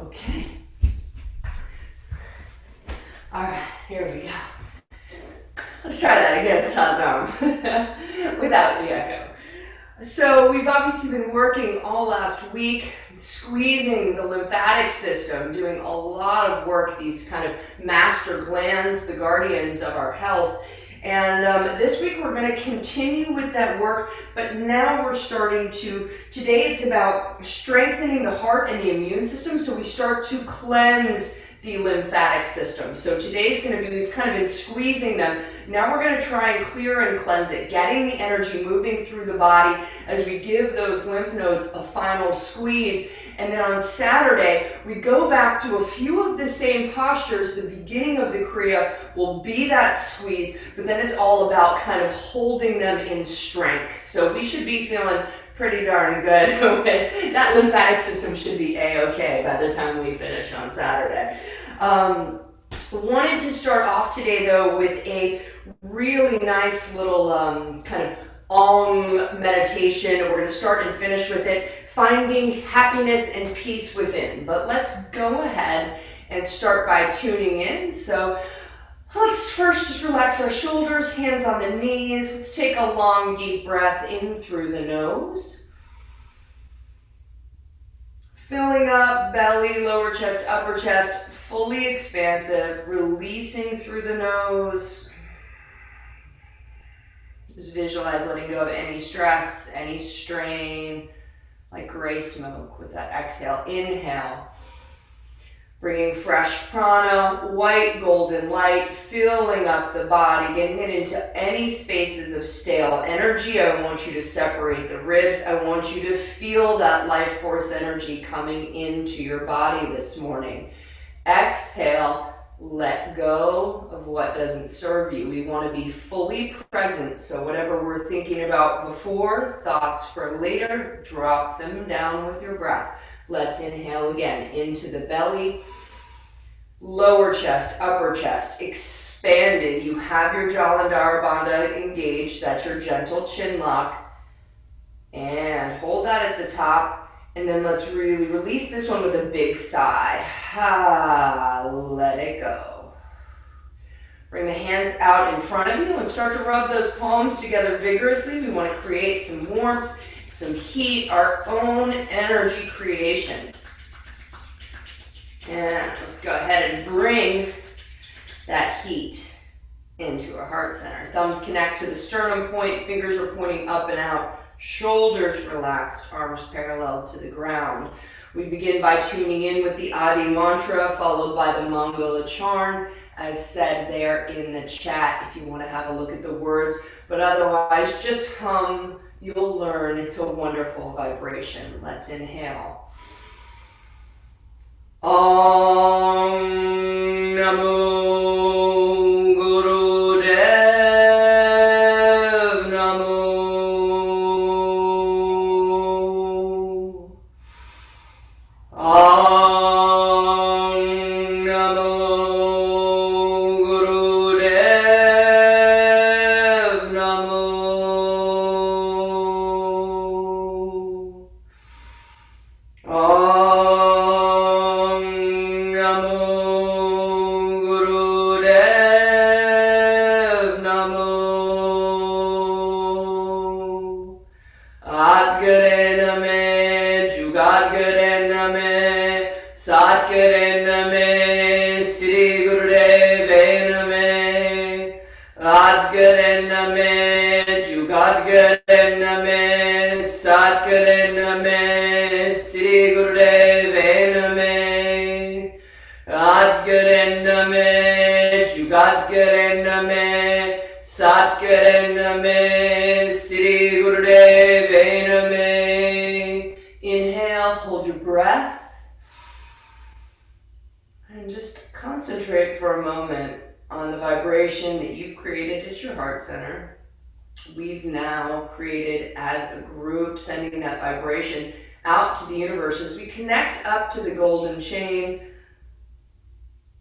Okay. All right, here we go. Let's try that again, Satnam, without the echo. So we've obviously been working all last week, squeezing the lymphatic system, doing a lot of work, these kind of master glands, the guardians of our health. And this week we're going to continue with that work, but now we're starting to, today it's about strengthening the heart and the immune system, so we start to cleanse the lymphatic system. So today's going to be, we've kind of been squeezing them. Now we're going to try and clear and cleanse it, getting the energy moving through the body as we give those lymph nodes a final squeeze. And then on Saturday, we go back to a few of the same postures. The beginning of the Kriya will be that squeeze, but then it's all about kind of holding them in strength. So we should be feeling pretty darn good with that. Lymphatic system should be a-okay by the time we finish on Saturday. Wanted to start off today though with a really nice little kind of Om meditation. We're going to start and finish with it, finding happiness and peace within. But let's go ahead and start by tuning in. So let's first just relax our shoulders, hands on the knees. Let's take a long, deep breath in through the nose. Filling up belly, lower chest, upper chest, fully expansive, releasing through the nose. Just visualize letting go of any stress, any strain, like gray smoke with that exhale. Inhale. Bringing fresh prana, white golden light, filling up the body, getting it into any spaces of stale energy. I want you to separate the ribs. I want you to feel that life force energy coming into your body this morning. Exhale, let go of what doesn't serve you. We want to be fully present. So whatever we're thinking about before, thoughts for later, drop them down with your breath. Let's inhale again into the belly, lower chest, upper chest, expanded. You have your Jalandhara Bandha engaged. That's your gentle chin lock. And hold that at the top. And then let's really release this one with a big sigh. Let it go. Bring the hands out in front of you and start to rub those palms together vigorously. We want to create some warmth, some heat, our own energy creation. And let's go ahead and bring that heat into our heart center. Thumbs connect to the sternum point, fingers are pointing up and out, shoulders relaxed, arms parallel to the ground. We begin by tuning in with the Adi mantra, followed by the Mangala Charn, as said there in the chat if you want to have a look at the words. But otherwise, just hum. You'll learn. It's a wonderful vibration. Let's inhale. Om Namo Guru Dev Namo. Om Namo Guru Dev Namo. Inhale, hold your breath, and just concentrate for a moment on the vibration that you've created at your heart center. We've now created as a group, sending that vibration out to the universe as we connect up to the golden chain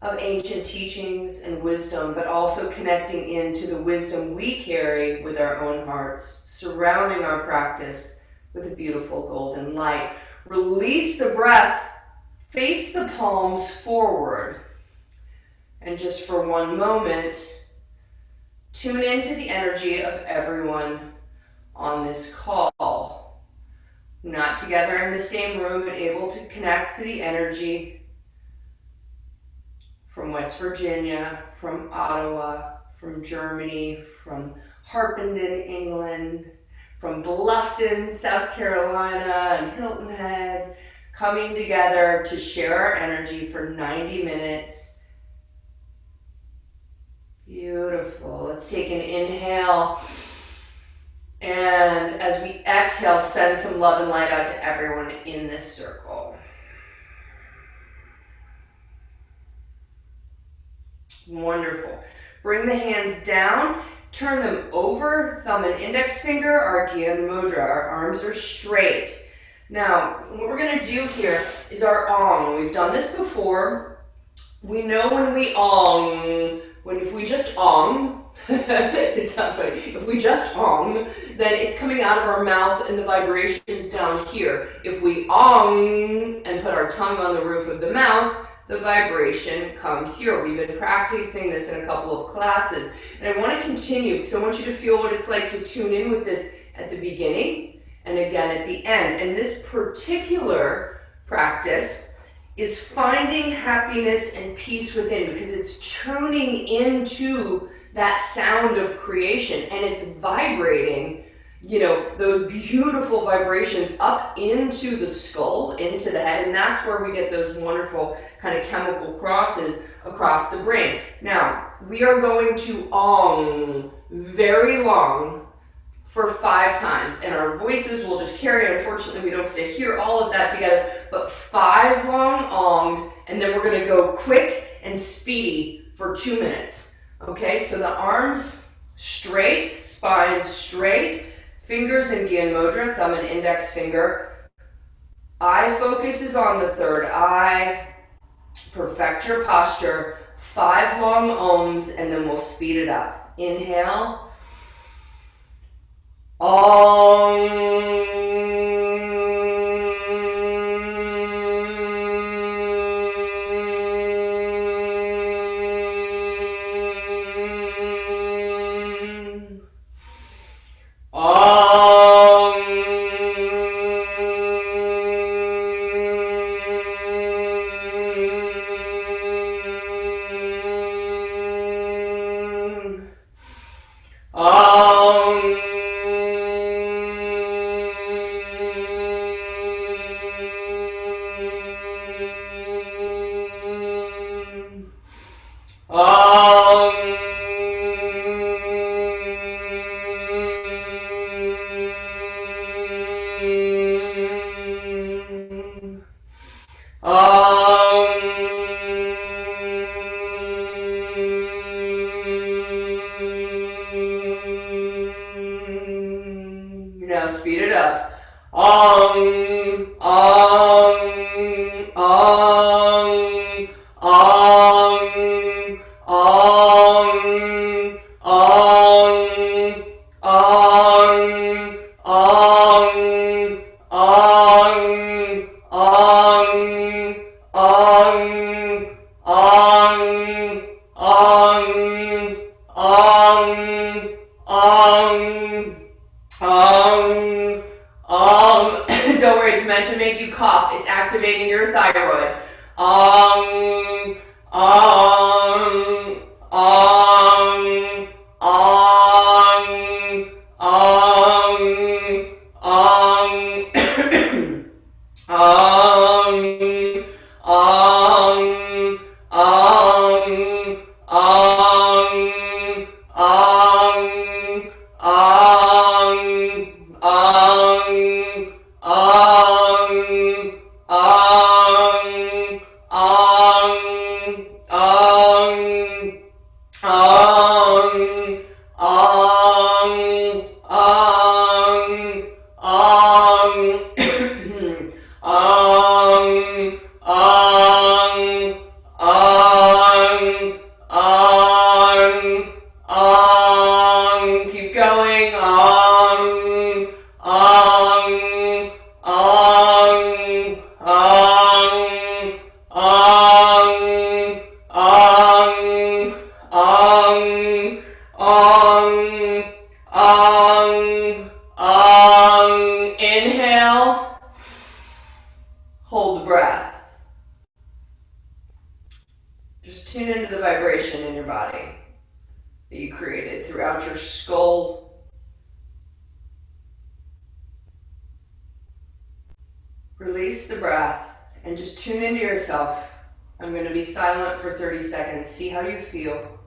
of ancient teachings and wisdom, but also connecting into the wisdom we carry with our own hearts, surrounding our practice with a beautiful golden light. Release the breath, face the palms forward. And just for one moment, tune into the energy of everyone on this call. Not together in the same room, but able to connect to the energy from West Virginia, from Ottawa, from Germany, from Harpenden, England, from Bluffton, South Carolina, and Hilton Head, coming together to share our energy for 90 minutes. Beautiful. Let's take an inhale. And as we exhale, send some love and light out to everyone in this circle. Wonderful. Bring the hands down, turn them over, thumb and index finger, our Gyan Mudra. Our arms are straight. Now, what we're going to do here is our Om. We've done this before. We know when we Om, if we just Om, it sounds funny, if we just Om, then it's coming out of our mouth and the vibration's down here. If we Om and put our tongue on the roof of the mouth, the vibration comes here. We've been practicing this in a couple of classes. And I want to continue because I want you to feel what it's like to tune in with this at the beginning and again at the end. And this particular practice is finding happiness and peace within, because it's tuning into that sound of creation and it's vibrating, you know, those beautiful vibrations up into the skull, into the head, and that's where we get those wonderful kind of chemical crosses across the brain. Now, we are going to Om very long for 5 times, and our voices will just carry. Unfortunately, we don't get to hear all of that together, but 5 long Oms, and then we're going to go quick and speedy for 2 minutes. Okay, so the arms straight, spine straight, fingers in Gyan Mudra, thumb and index finger. Eye focus is on the third eye. Perfect your posture. 5 long Oms, and then we'll speed it up. Inhale. Om. Now speed it up. Om, Om, Om, Om, Om, Om, Om, Om, Om, Om, Om, Om, Don't worry, it's meant to make you cough. It's activating your thyroid. Om, Om, Om, Om, Om, Om, Om, Om, Om, keep going. Om, Om, Om, Om. tune into the vibration in your body that you created throughout your skull. Release the breath and just tune into yourself. I'm going to be silent for 30 seconds. See how you feel.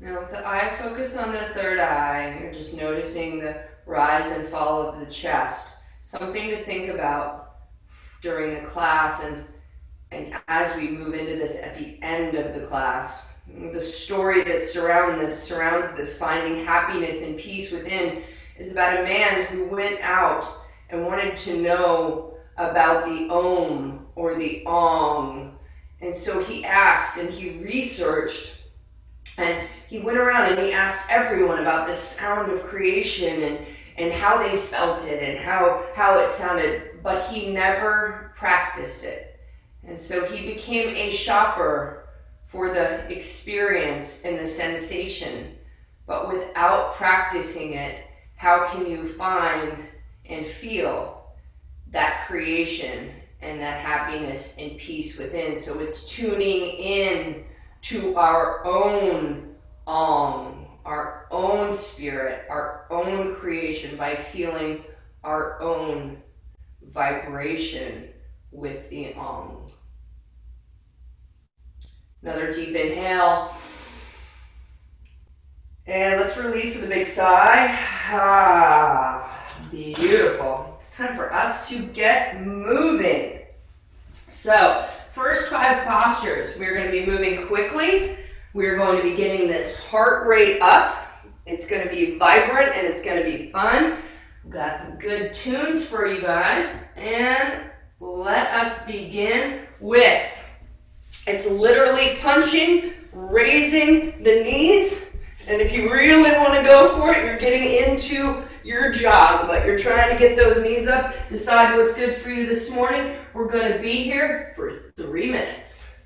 Now with the eye focus on the third eye, you're just noticing the rise and fall of the chest. Something to think about during the class and as we move into this at the end of the class. The story that surrounds this finding happiness and peace within is about a man who went out and wanted to know about the Om or the Om. And so he asked and he researched and he went around and he asked everyone about the sound of creation and how they spelt it and how it sounded, but he never practiced it. And so he became a shopper for the experience and the sensation, but without practicing it, how can you find and feel that creation and that happiness and peace within? So it's tuning in to our own Om, our own spirit, our own creation by feeling our own vibration with the Om. Another deep inhale. And let's release with a big sigh. Beautiful. It's time for us to get moving. So, first 5 postures, we're going to be moving quickly. We're going to be getting this heart rate up. It's going to be vibrant and it's going to be fun. We've got some good tunes for you guys. And let us begin with, it's literally punching, raising the knees. And if you really want to go for it, you're getting into your jog, but you're trying to get those knees up. Decide what's good for you this morning. We're going to be here for 3 minutes.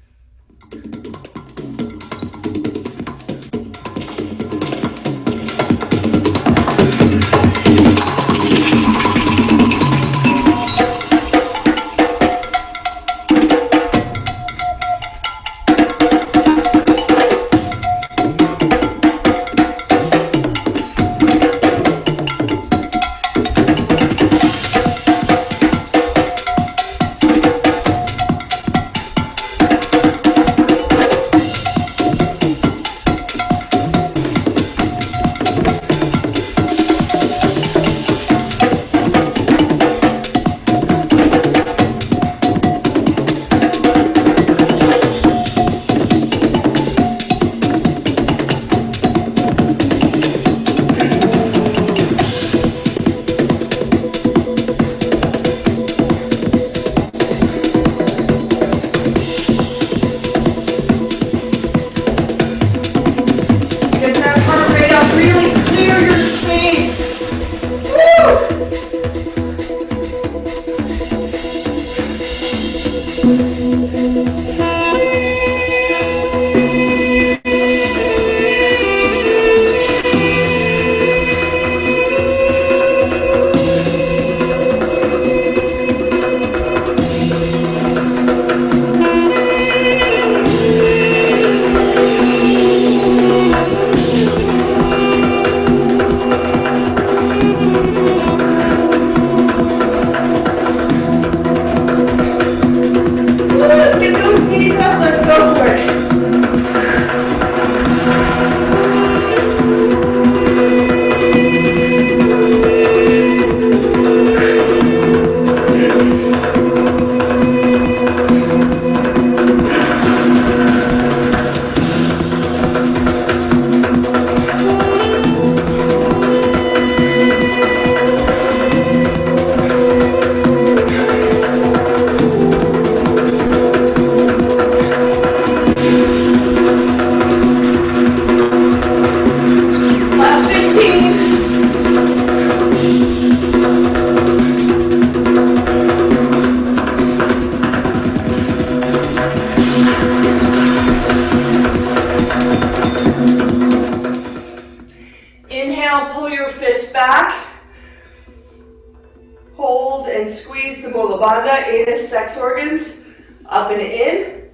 anus, sex organs, up and in,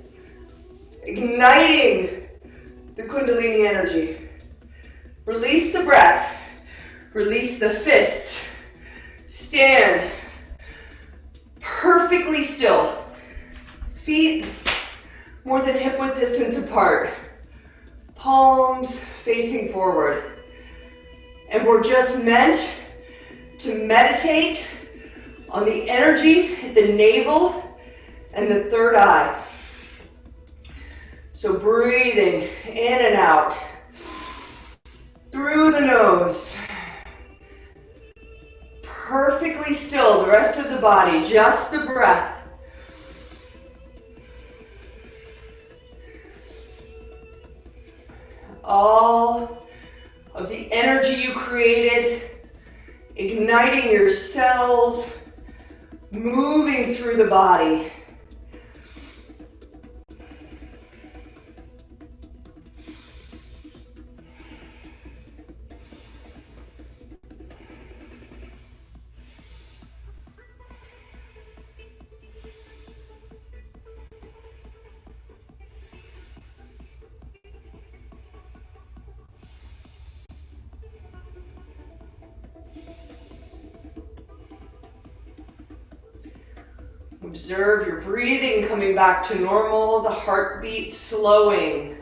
igniting the Kundalini energy. Release the breath, release the fists, stand perfectly still, feet more than hip width distance apart, palms facing forward. And we're just meant to meditate on the energy at the navel and the third eye. So breathing in and out through the nose. Perfectly still, the rest of the body, just the breath. All of the energy you created, igniting your cells, moving through the body. Observe your breathing coming back to normal, the heartbeat slowing.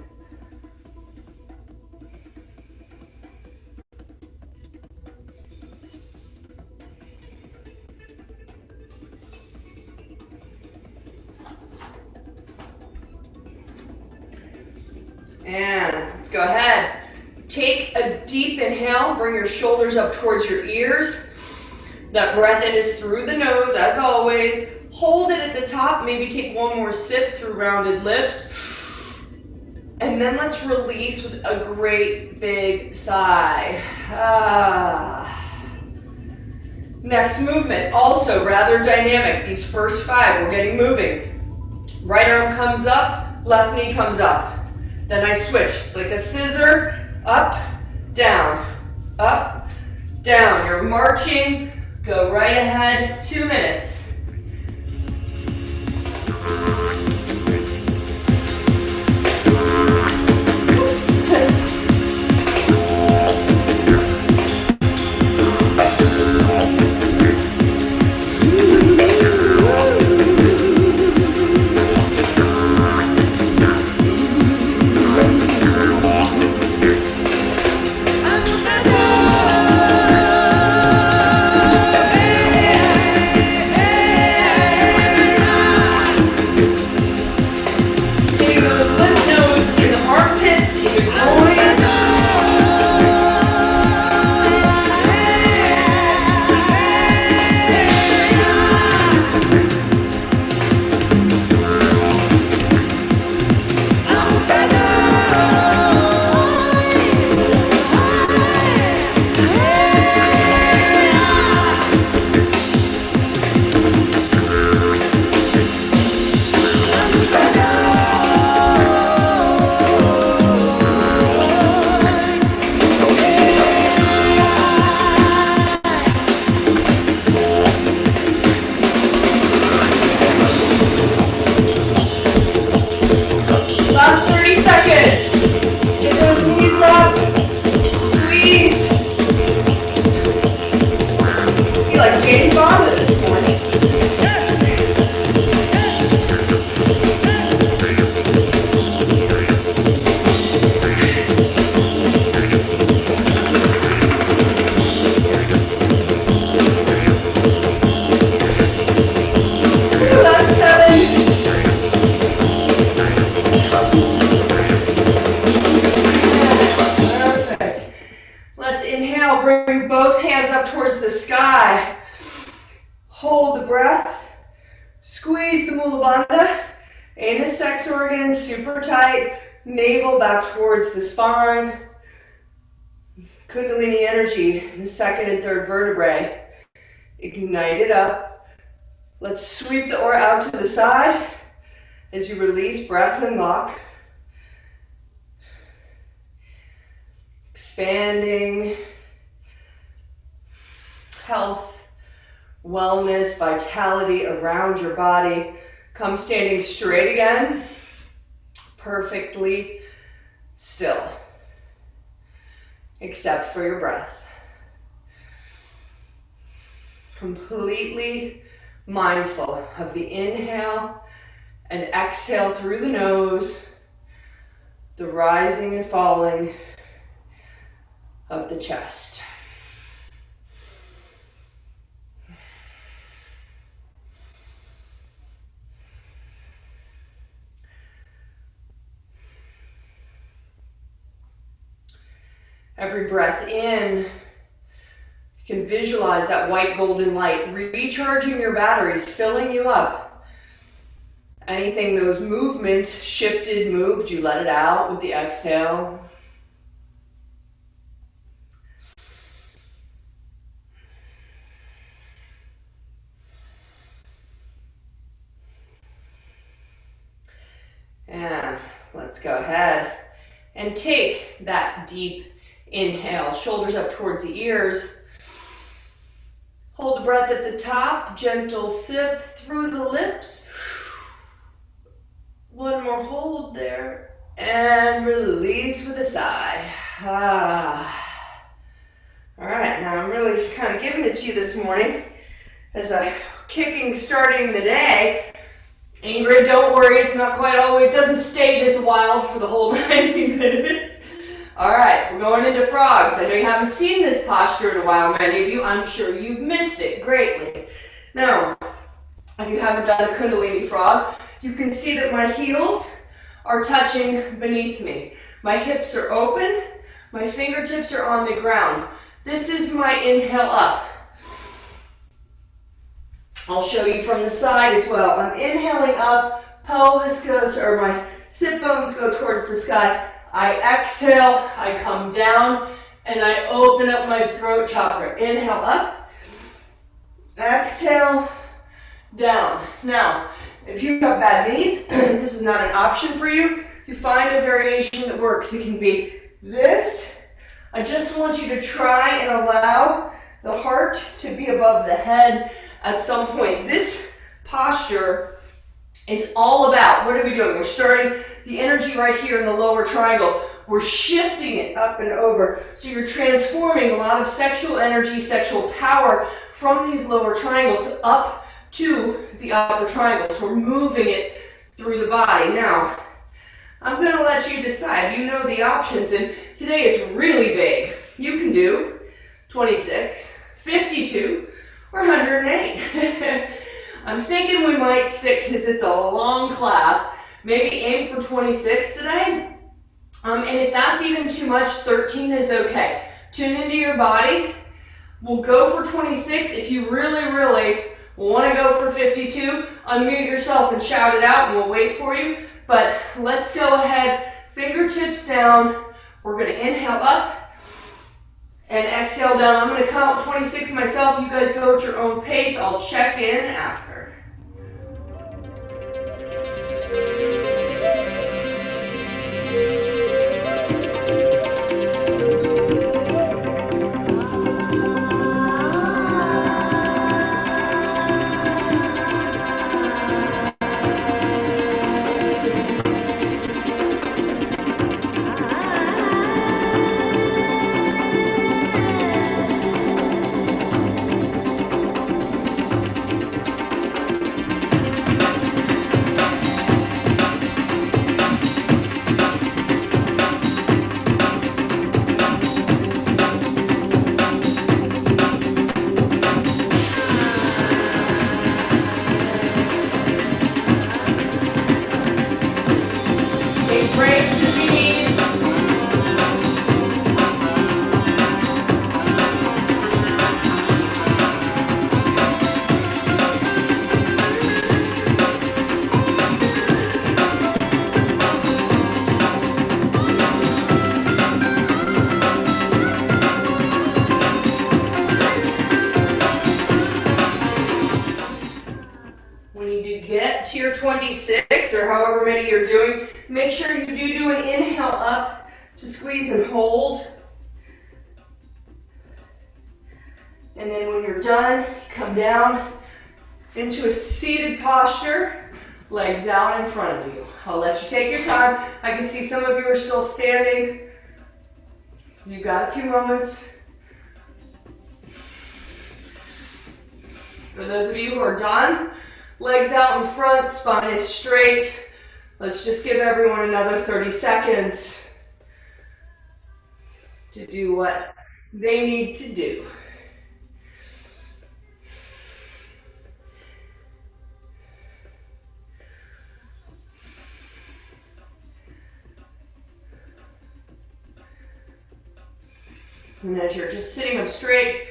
And let's go ahead. Take a deep inhale, bring your shoulders up towards your ears. That breath in is through the nose, as always. Hold it at the top, maybe take one more sip through rounded lips. And then let's release with a great big sigh. Next movement, also rather dynamic. These first 5, we're getting moving. Right arm comes up, left knee comes up. Then I switch. It's like a scissor, up, down, down. You're marching, go right ahead, 2 minutes. Hold the breath. Squeeze the Mula Bandha. Anus, sex organs, super tight. Navel back towards the spine. Kundalini energy in the second and third vertebrae. Ignite it up. Let's sweep the aura out to the side as you release breath and lock. Expanding health, wellness, vitality around your body. Come standing straight again, perfectly still, except for your breath. Completely mindful of the inhale and exhale through the nose, the rising and falling of the chest. Every breath in, you can visualize that white golden light recharging your batteries, filling you up. Anything those movements shifted, moved, you let it out with the exhale. And let's go ahead and take that deep inhale, shoulders up towards the ears. Hold the breath at the top, gentle sip through the lips. One more hold there, and release with a sigh. All right, now I'm really kind of giving it to you this morning as a starting the day. Ingrid, don't worry, it's not quite always, it doesn't stay this wild for the whole 90 minutes. All right, we're going into frogs. I know you haven't seen this posture in a while, many of you. I'm sure you've missed it greatly. Now, if you haven't done a Kundalini frog, you can see that my heels are touching beneath me. My hips are open, my fingertips are on the ground. This is my inhale up. I'll show you from the side as well. I'm inhaling up, pelvis goes, or my sit bones go towards the sky. I exhale, I come down, and I open up my throat chakra. Inhale up, exhale, down. Now, if you've got bad knees, this is not an option for you. You find a variation that works. It can be this. I just want you to try and allow the heart to be above the head at some point. This posture is all about, what are we doing? We're starting the energy right here in the lower triangle. We're shifting it up and over. So you're transforming a lot of sexual energy, sexual power from these lower triangles up to the upper triangle. So we're moving it through the body. Now, I'm going to let you decide. You know the options, and today it's really vague. You can do 26, 52, or 108. I'm thinking we might stick, because it's a long class, maybe aim for 26 today. And if that's even too much, 13 is okay. Tune into your body. We'll go for 26. If you really, really want to go for 52, unmute yourself and shout it out, and we'll wait for you. But let's go ahead, fingertips down. We're going to inhale up and exhale down. I'm going to count 26 myself. You guys go at your own pace. I'll check in after. To your 26 or however many you're doing, make sure you do an inhale up to squeeze and hold. And then when you're done, come down into a seated posture, legs out in front of you. I'll let you take your time. I can see some of you are still standing. You've got a few moments. For those of you who are done, legs out in front, spine is straight. Let's just give everyone another 30 seconds to do what they need to do. And as you're just sitting up straight,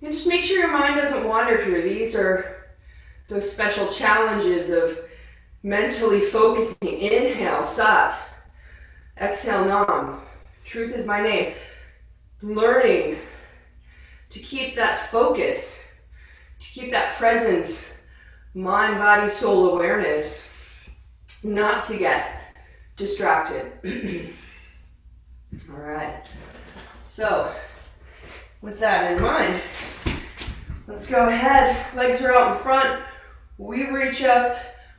and just make sure your mind doesn't wander here. These are those special challenges of mentally focusing. Inhale, Sat. Exhale, Nam. Truth is my name. Learning to keep that focus, to keep that presence, mind, body, soul awareness, not to get distracted. All right. So, with that in mind, let's go ahead. Legs are out in front. We reach up.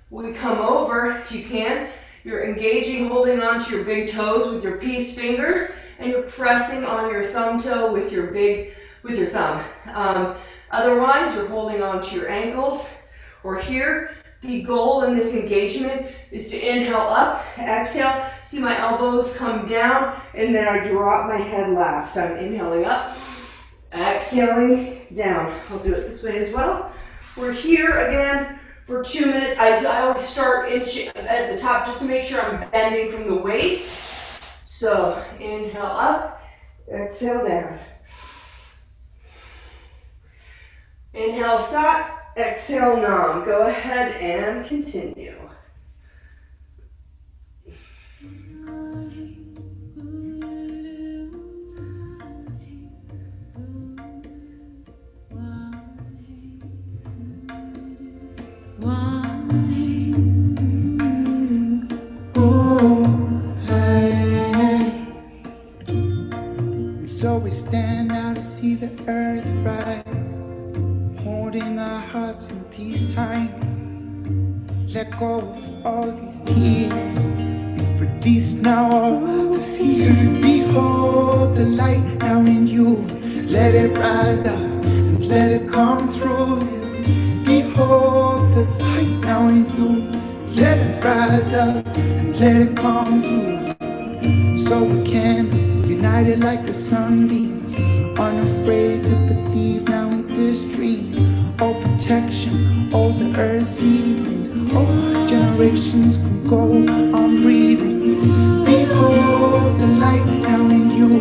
We come over, if you can. You're engaging, holding onto your big toes with your peace fingers, and you're pressing on your thumb toe with your thumb. Otherwise, you're holding onto your ankles. Or here, the goal in this engagement is to inhale up, exhale. See my elbows come down, and then I drop my head last. I'm inhaling up, exhaling down. I'll do it this way as well. We're here again for 2 minutes. I always start at the top just to make sure I'm bending from the waist. So inhale up, exhale down. Inhale Sat, exhale Nam. Go ahead and continue. So we stand now to see the earth rise, holding our hearts in these times. Let go of all these tears, release now all the fear. Behold the light now in you, let it rise up and let it come through. Behold the light now in you, let it rise up and let it come through. So we can united like the sunbeams, unafraid to believe now in this dream. All protection, all the earth seedlings, all generations can go on breathing. Behold the light now in you,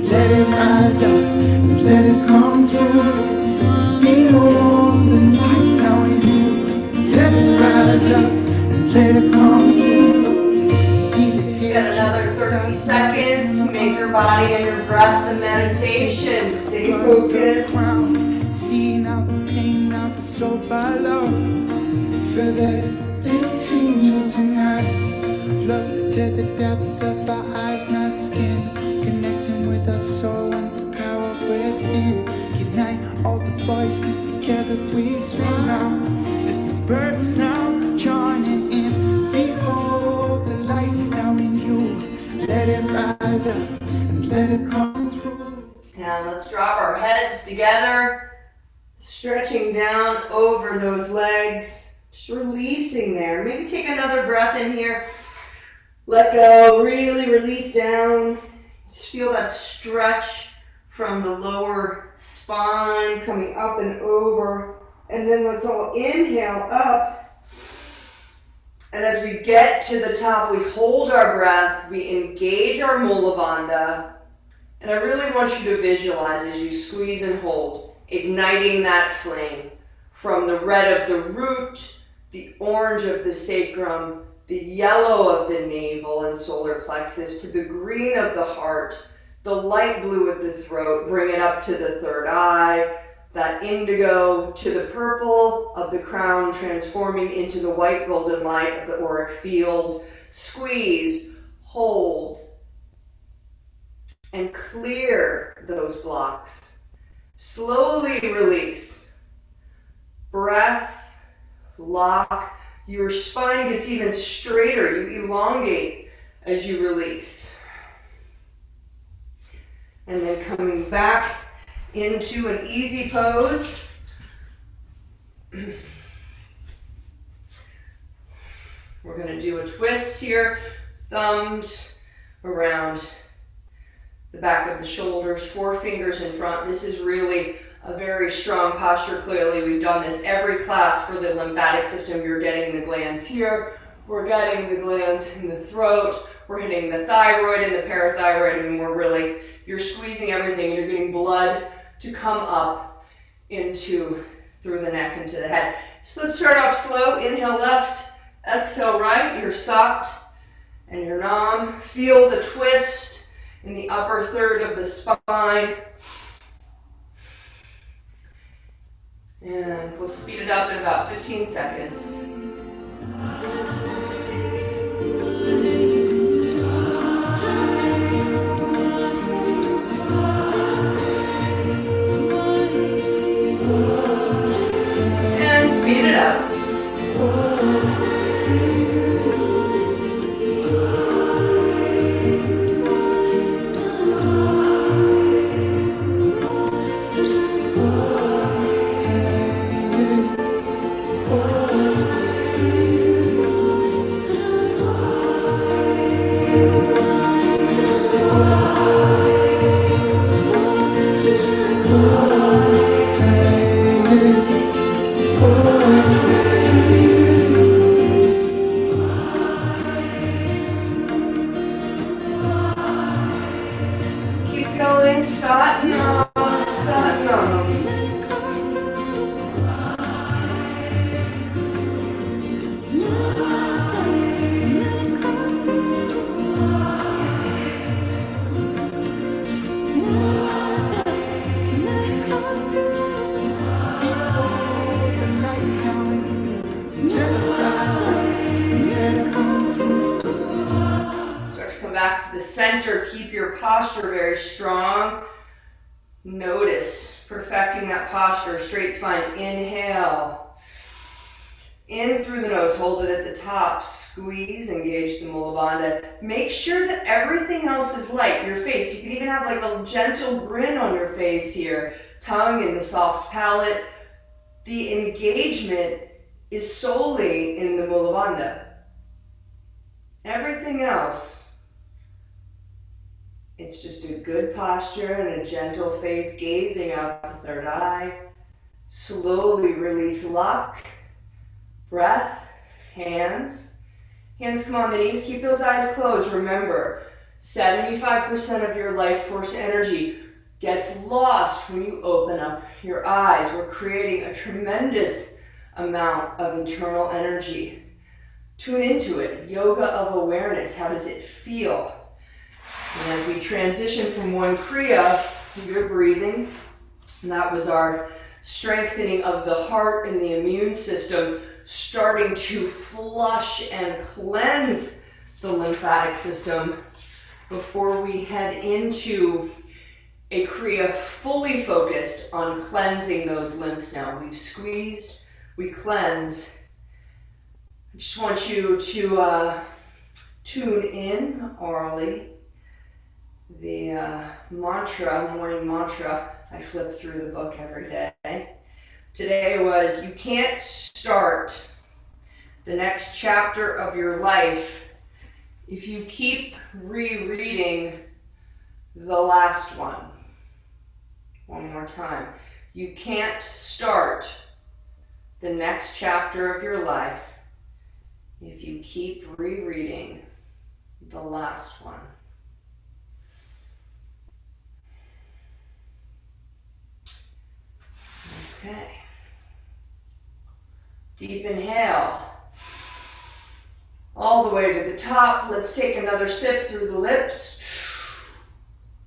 let it rise up and let it come through. Behold the light now in you, let it rise up and let it come through. You got another 30 seconds. Make your body and your breath the meditation. Stay focused. See now the pain, now the soul by love. Feel there's angels in us. Look to the depth of our eyes, not skin. Connecting with our soul and the power within. Unite all the voices together, we sing now. It's the birds now joining in. Behold the light now in you. Let it rise up and let it come through. And let's drop our heads together, stretching down over those legs, just releasing there. Maybe take another breath in here. Let go, really release down. Just feel that stretch from the lower spine coming up and over. And then let's all inhale up. And as we get to the top, we hold our breath, we engage our Mula Bandha. And I really want you to visualize as you squeeze and hold, igniting that flame from the red of the root, the orange of the sacrum, the yellow of the navel and solar plexus, to the green of the heart, the light blue of the throat, bring it up to the third eye, that indigo to the purple of the crown, transforming into the white golden light of the auric field. Squeeze, hold, and clear those blocks. Slowly release. Breath, lock. Your spine gets even straighter. You elongate as you release. And then coming back into an easy pose. We're going to do a twist here. Thumbs around the back of the shoulders, 4 fingers in front. This is really a very strong posture. Clearly, we've done this every class for the lymphatic system. You're getting the glands here. We're getting the glands in the throat. We're hitting the thyroid and the parathyroid, and you're squeezing everything. You're getting blood to come up through the neck into the head. So let's start off slow. Inhale left, exhale right. You're socked and you're nam. Feel the twist in the upper third of the spine. And we'll speed it up in about 15 seconds. And speed it up. Center, keep your posture very strong. Notice perfecting that posture, straight spine. Inhale. In through the nose, hold it at the top. Squeeze, engage the Mula Bandha. Make sure that everything else is light. Your face, you can even have like a gentle grin on your face here. Tongue in the soft palate. The engagement is solely in the Mula Bandha. Everything else, it's just a good posture and a gentle face, gazing out the third eye. Slowly release, lock, breath, hands. Hands come on the knees, keep those eyes closed. Remember, 75% of your life force energy gets lost when you open up your eyes. We're creating a tremendous amount of internal energy. Tune into it. Yoga of awareness. How does it feel? And as we transition from one Kriya, you're breathing. And that was our strengthening of the heart and the immune system, starting to flush and cleanse the lymphatic system before we head into a Kriya fully focused on cleansing those lymphs now. We've squeezed, we cleanse. I just want you to tune in orally. The morning mantra, I flip through the book every day. Today was, you can't start the next chapter of your life if you keep rereading the last one. One more time. You can't start the next chapter of your life if you keep rereading the last one. Okay. Deep inhale. All the way to the top. Let's take another sip through the lips.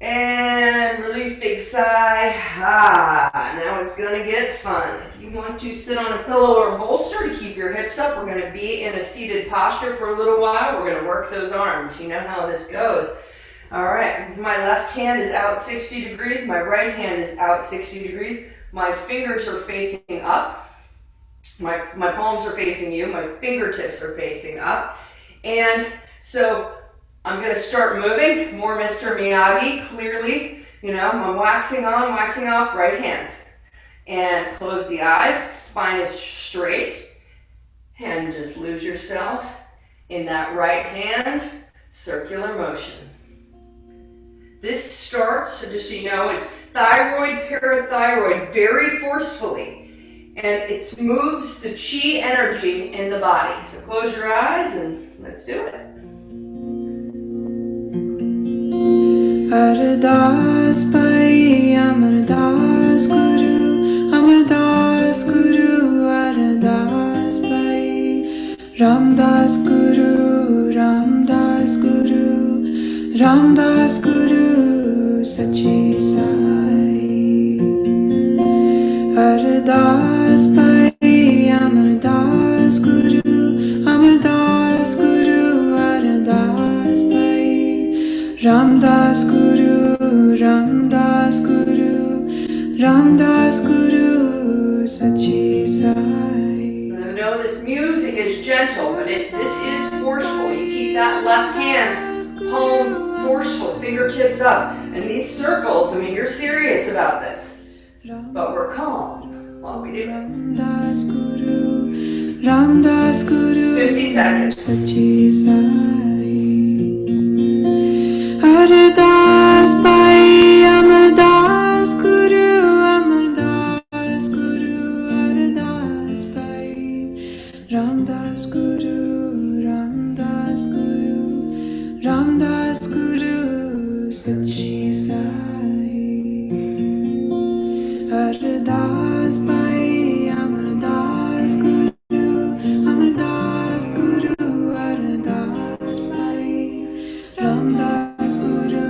And release, big sigh. Now it's gonna get fun. If you want to sit on a pillow or bolster to keep your hips up, we're gonna be in a seated posture for a little while. We're gonna work those arms. You know how this goes. All right, my left hand is out 60 degrees, my right hand is out 60 degrees. My fingers are facing up. My palms are facing you, my fingertips are facing up. And so I'm gonna start moving, more Mr. Miyagi, clearly. You know, I'm waxing on, waxing off, right hand. And close the eyes, spine is straight. And just lose yourself in that right hand, circular motion. This starts, so just so you know, it's thyroid, parathyroid, very forcefully. And it moves the chi energy in the body. So close your eyes and let's do it. Ardas Pai, Amardas Guru, Amardas Guru, Ardas Pai, Ramdas Guru, Ramdas Guru, Ramdas Guru, Sachi Sai. Ardas Pai, Amardas Guru, Amardas Guru, Ardas Pai, Ramdas Guru, Ramdas Guru, Ramdas Guru, Sachi Sai. I know this music is gentle, but this is forceful. You keep that left hand, palm forceful, fingertips up. And these circles, I mean, you're serious about this. But we're calm while we do it. Ramdas Guru, Ramdas Guru, 50 seconds. Sachi Sai. Ardas Pai, Amardas Guru, Amardas Guru, Ardas Pai, Ramdas Guru, Ramdas Guru, Ramdas Guru, Sachi Sai. Ardas Pai, Amardas Guru, Amardas Guru, Ardas Pai, Ramdas Guru,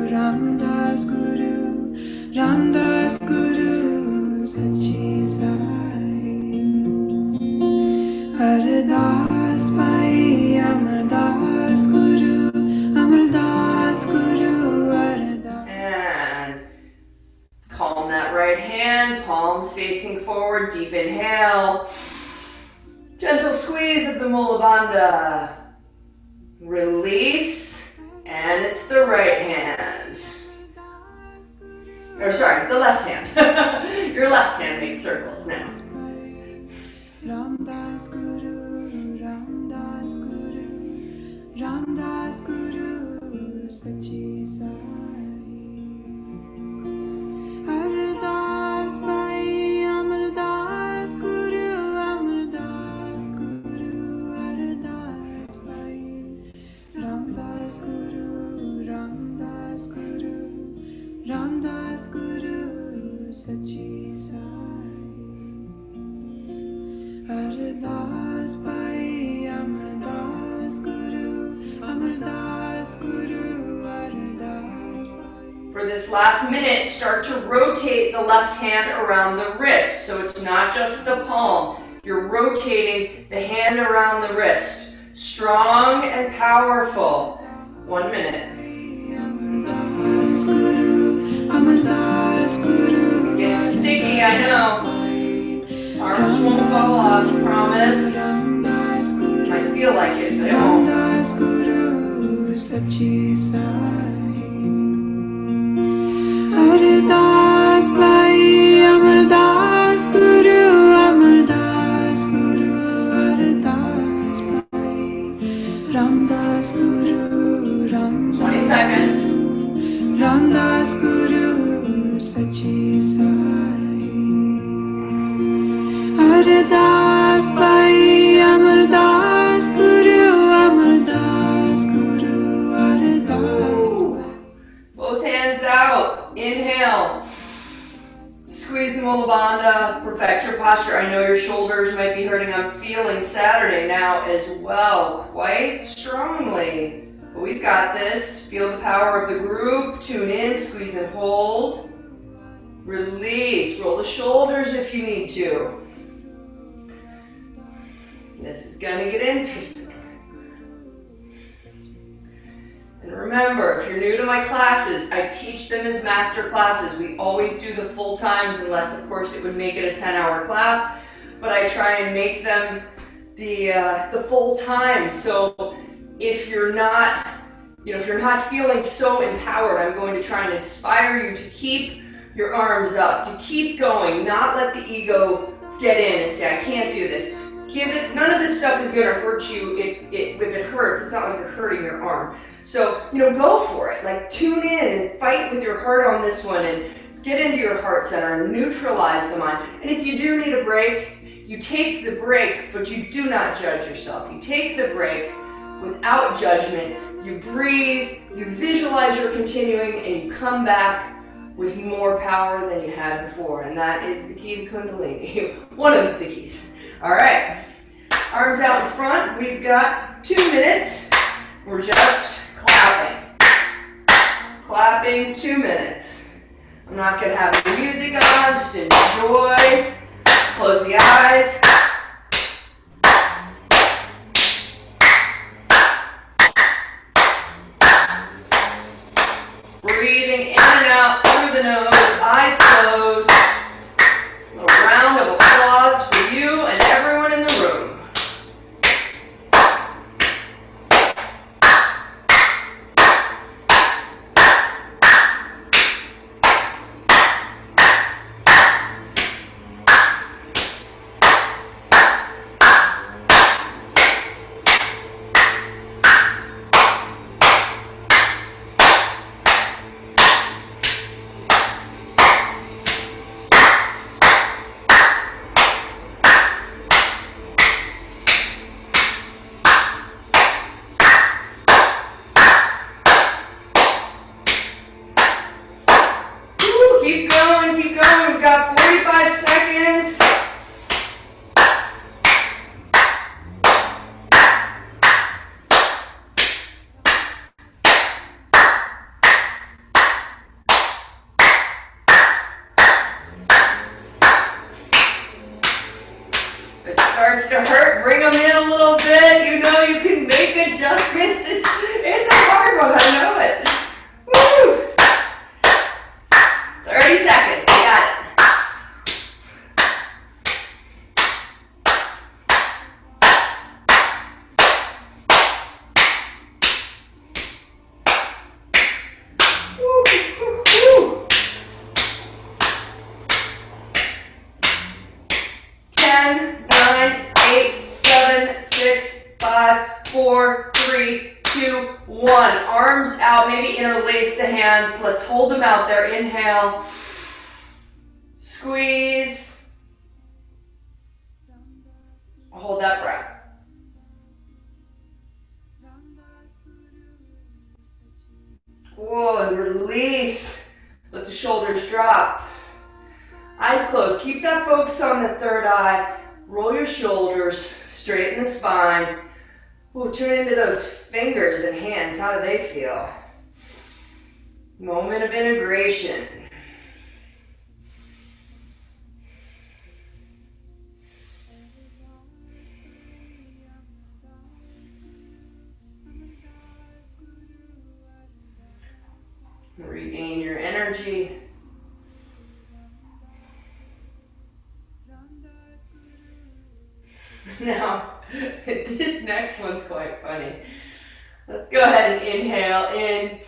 Ramdas Guru, Ramdas Guru, Sachi Sai. Ardas Pai, Amardas Guru, Amardas Guru, Ardas. And calm that right hand, palms facing forward, deep inhale. Gentle squeeze of the Mula Bandha. Release, and it's the right hand. Or sorry, the left hand. Your left hand makes circles now. Ramdas Guru, Ramdas Guru, Ramdas Guru, Sachi Sai. Ardas Pai, Amardas Guru, Amardas Guru, Ardas Pai, Ramdas Guru, Ramdas Guru, Ramdas Guru, Sachi Sai. Ardas Pai, Amardas Guru, Amardas Guru, Ardas Pai. For this last minute, start to rotate the left hand around the wrist. So it's not just the palm. You're rotating the hand around the wrist. Strong and powerful. 1 minute. Amardas Guru, Amardas Guru, It gets sticky, I know. Arms won't fall off, promise. Might feel like it, but it won't. Ramdas Guru, Sachi Sai. Ardas Pai, Amardas Guru, Amardas Guru, Ardas Pai, Ramdas Guru, Ramdas. 20 seconds. Ramdas Guru, Sachi Sai. Ardas Pai, Amardas Guru, Amardas Guru, Ardas Pai. Both hands out. Inhale. Squeeze the Mula Bandha. Perfect your posture. I know your shoulders might be hurting. I'm feeling Saturday now as well, quite strongly. But we've got this. Feel the power of the group. Tune in, squeeze and hold. Release. Roll the shoulders if you need to. This is gonna get interesting. And remember, if you're new to my classes, I teach them as master classes. We always do the full times, unless of course it would make it a 10-hour class, but I try and make them the full time. So if you're not, if you're not feeling so empowered, I'm going to try and inspire you to keep your arms up, to keep going, not let the ego get in and say, I can't do this. None of this stuff is going to hurt you. If it hurts, it's not like you're hurting your arm. So, go for it. Like, tune in and fight with your heart on this one and get into your heart center and neutralize the mind. And if you do need a break, you take the break, but you do not judge yourself. You take the break without judgment. You breathe, you visualize you're continuing, and you come back with more power than you had before. And that is the key to Kundalini. One of the keys. All right. Arms out in front. We've got 2 minutes. We're just clapping. Clapping 2 minutes. I'm not going to have the music on. Just enjoy. Close the eyes. Breathing in and out through the nose, eyes closed. A little round of applause for you and everyone in the room. Keep going, keep going. We've got 45 seconds. If it starts to hurt, bring them in a little bit. You know you can make adjustments. It's a hard one, I know it. Woo! 30 seconds, you got it. Woo, woo, woo. 10, 9, 8, 7, 6, 5, 4, 3, 2, 1. Arms out, maybe interlace the hands. Let's hold them out there. Inhale. Squeeze. Hold that breath. Whoa, and release. Let the shoulders drop. Eyes closed. Keep that focus on the third eye. Roll your shoulders. Straighten the spine. Ooh, tune into those fingers and hands. How do they feel? Moment of integration. Regain your energy. Now, this next one's quite funny. Let's go ahead and inhale in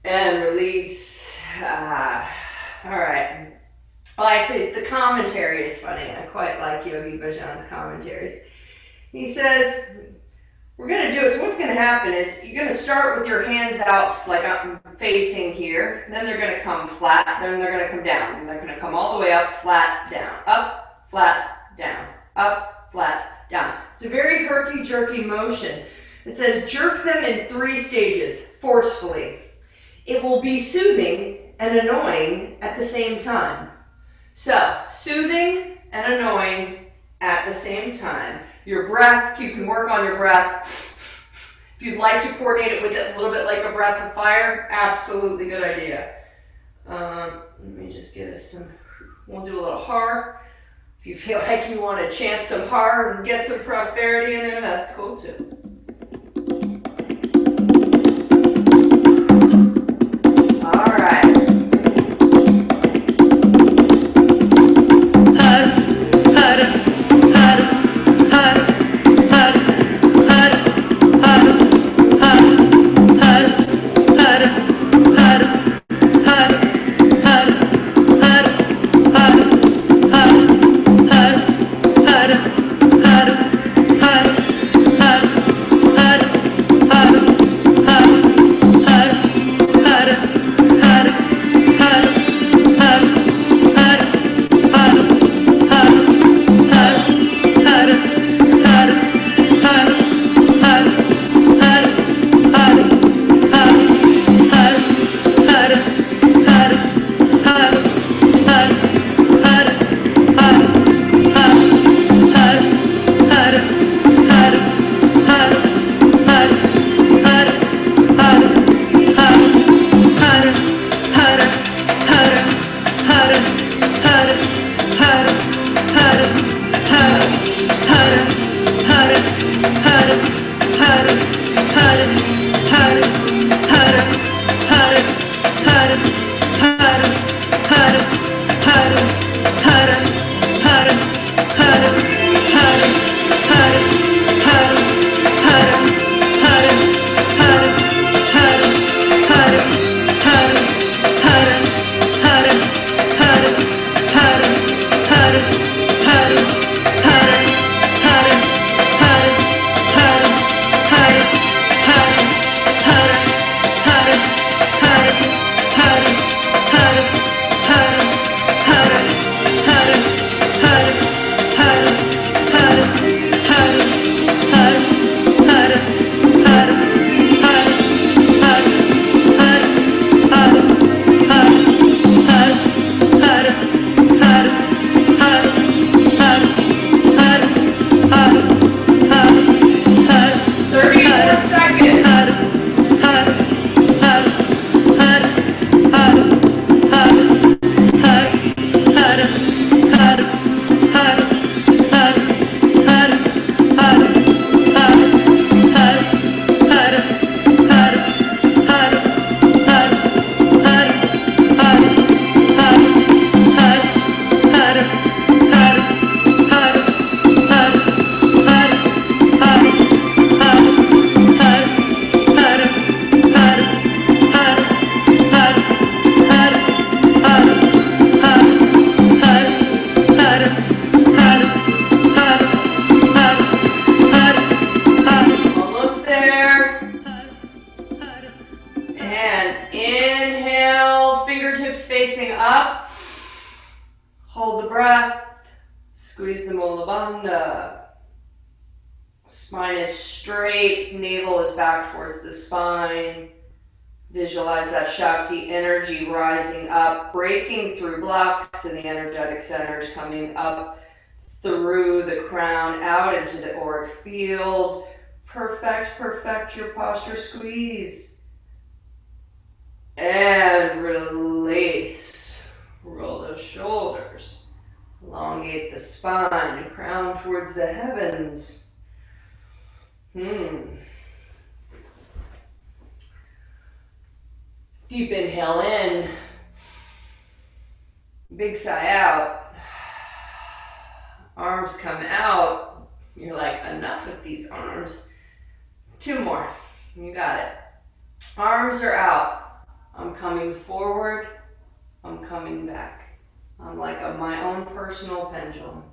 and release. All right. Well, actually, the commentary is funny. I quite like Yogi Bhajan's commentaries. He says, we're going to do it. So what's going to happen is you're going to start with your hands out like I'm facing here. Then they're going to come flat. Then they're going to come down. And they're going to come all the way up, flat, down. Up, flat, down. Up, flat, down. It's a very herky-jerky motion. It says jerk them in 3 stages, forcefully. It will be soothing and annoying at the same time. So, soothing and annoying at the same time. Your breath, you can work on your breath. If you'd like to coordinate it with a little bit like a breath of fire, absolutely good idea. Let me just get us some, we'll do a little har. If you feel like you want to chant some har and get some prosperity in there, that's cool too. facing up. Hold the breath. Squeeze the Mula Bandha. Spine is straight. Navel is back towards the spine. Visualize that Shakti energy rising up, breaking through blocks in the energetic centers, coming up through the crown, out into the auric field. Perfect your posture. Squeeze. And release. Roll those shoulders. Elongate the spine, crown towards the heavens. Deep inhale in. Big sigh out. Arms come out. You're like, enough with these arms. 2 more. You got it. Arms are out. I'm coming forward. I'm coming back. I'm like my own personal pendulum.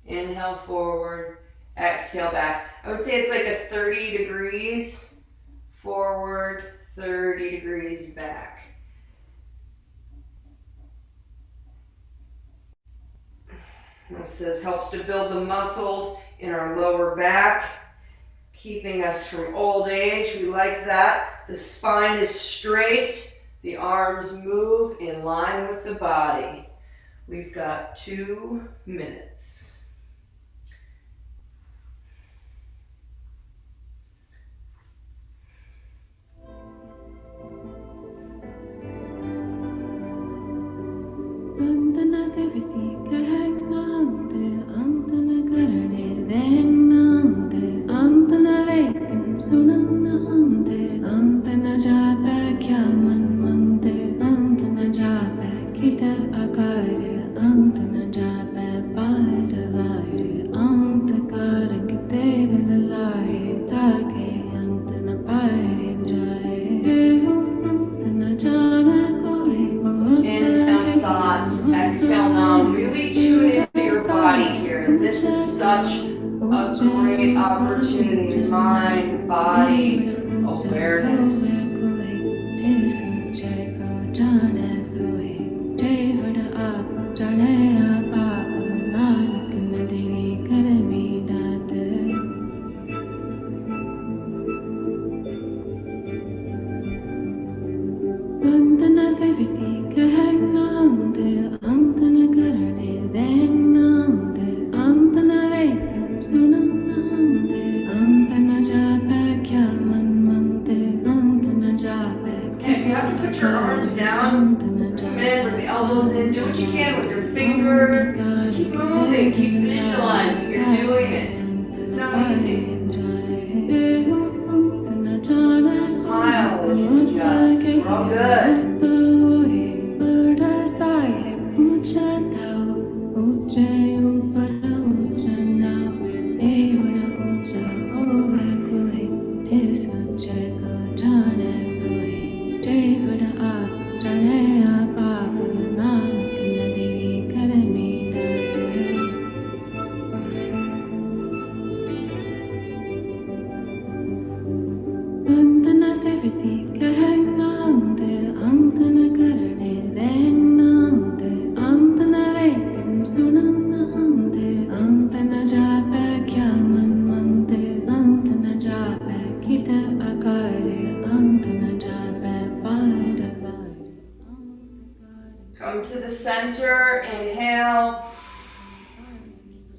Inhale forward. Exhale back. I would say it's like a 30 degrees forward, 30 degrees back. This helps to build the muscles in our lower back, keeping us from old age. We like that. The spine is straight. The arms move in line with the body. We've got 2 minutes. Exhale Nam. Really tune into your body here. This is such a great opportunity. Mind, body, awareness. Come to the center, inhale.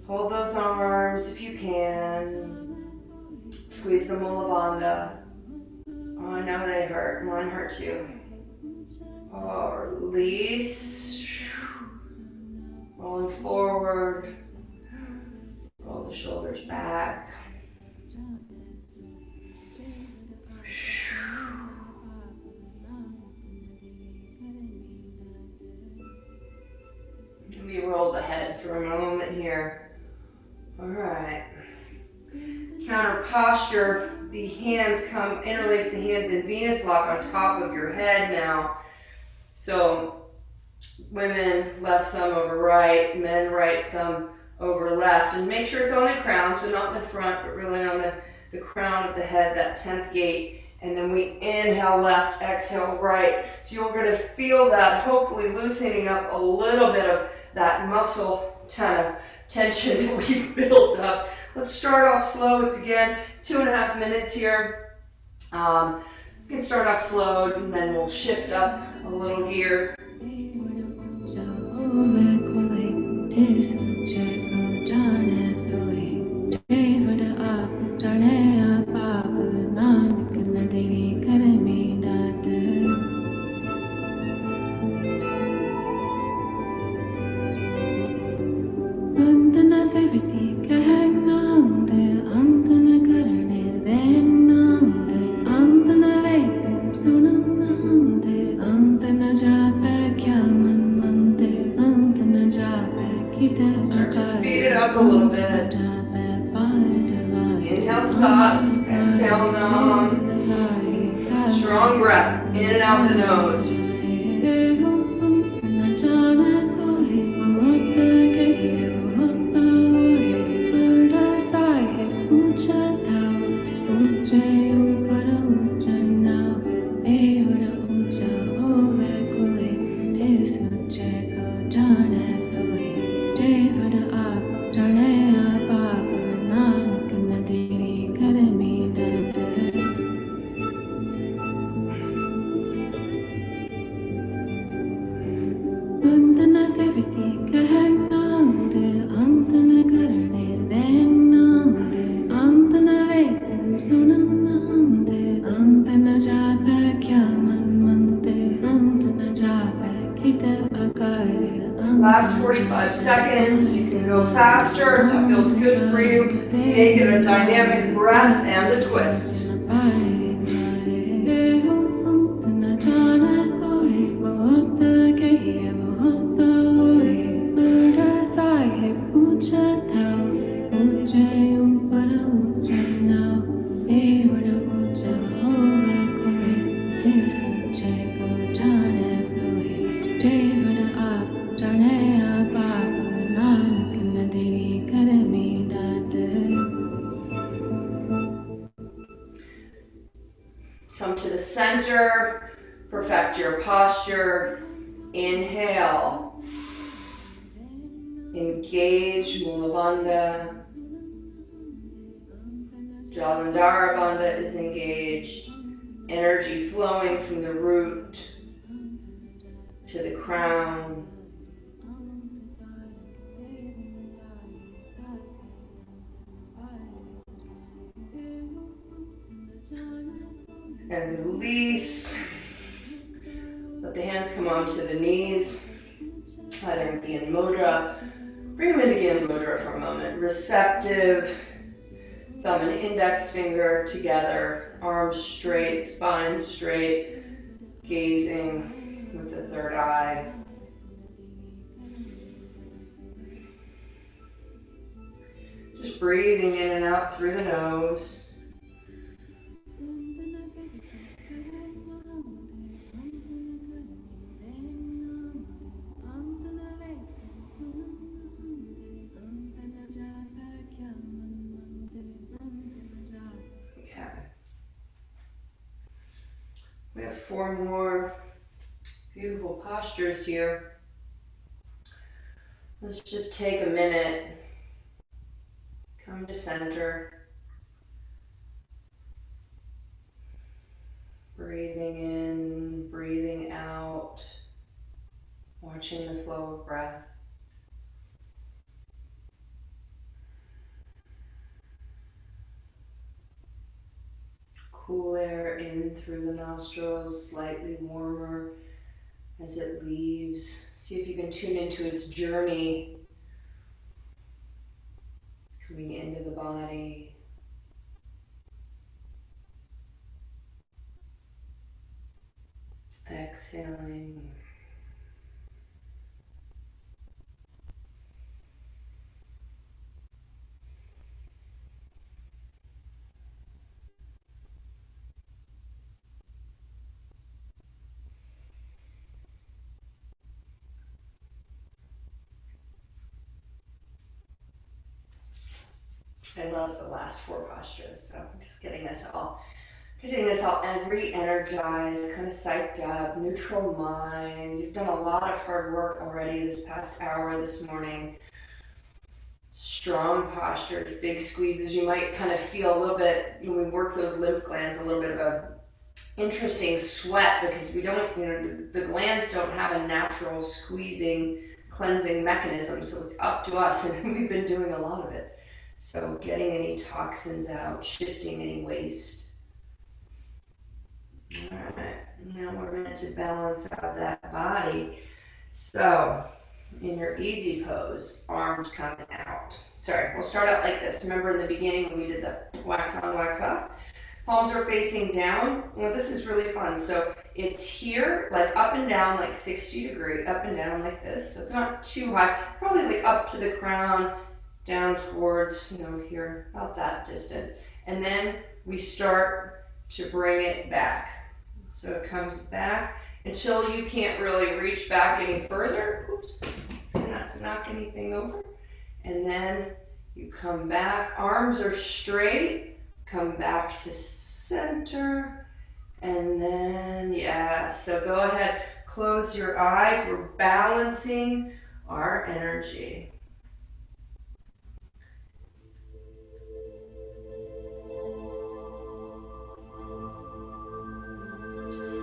Hold those arms if you can. Squeeze the Mula Bandha. Oh, I know they hurt. Mine hurt too. Oh, release. Rolling forward. Roll the shoulders back. We roll the head for a moment here. All right. Counter posture. The hands come, interlace the hands in Venus lock on top of your head now. So women, left thumb over right, men, right thumb over left. And make sure it's on the crown, so not in the front, but really on the crown of the head, that 10th gate. And then we inhale left, exhale right. So you're going to feel that, hopefully loosening up a little bit of that muscle kind of tension that we've built up. Let's start off slow. It's again 2.5 minutes here. You can start off slow and then we'll shift up a little gear. Start to speed it up a little bit. Inhale soft, exhale nam. Strong breath, in and out the nose. Last 45 seconds. You can go faster if that feels good for you. Make it a dynamic breath and a twist. Come to the center, perfect your posture. Inhale, engage Mula Bandha. Jalandhara Bandha is engaged. Energy flowing from the root to the crown. And release. Let the hands come onto the knees, either in Gyan Mudra. Bring them into Gyan Mudra for a moment. Receptive, thumb and index finger together, arms straight, spine straight, gazing with the third eye. Just breathing in and out through the nose. We have 4 more beautiful postures here. Let's just take a minute. Come to center. Breathing in, breathing out. Watching the flow of breath. Cool air in through the nostrils, slightly warmer as it leaves. See if you can tune into its journey, coming into the body. Exhaling. I love the last 4 postures, so I'm just getting us all Getting us all re-energized, kind of psyched up, neutral mind. You've done a lot of hard work already this past hour this morning. Strong postures, big squeezes. You might kind of feel a little bit, when we work those lymph glands, a little bit of a interesting sweat because we don't, the glands don't have a natural squeezing, cleansing mechanism. So it's up to us, and we've been doing a lot of it. So getting any toxins out, shifting any waste. All right, now we're meant to balance out that body. So in your easy pose, arms coming out. Sorry, we'll start out like this. Remember in the beginning when we did the wax on, wax off? Palms are facing down. Well, this is really fun. So it's here, like up and down, like 60 degree, up and down like this. So it's not too high, probably like up to the crown, down towards, here, about that distance. And then we start to bring it back. So it comes back until you can't really reach back any further. Oops, try not to knock anything over. And then you come back, arms are straight, come back to center, and then, yeah, so go ahead, close your eyes. We're balancing our energy.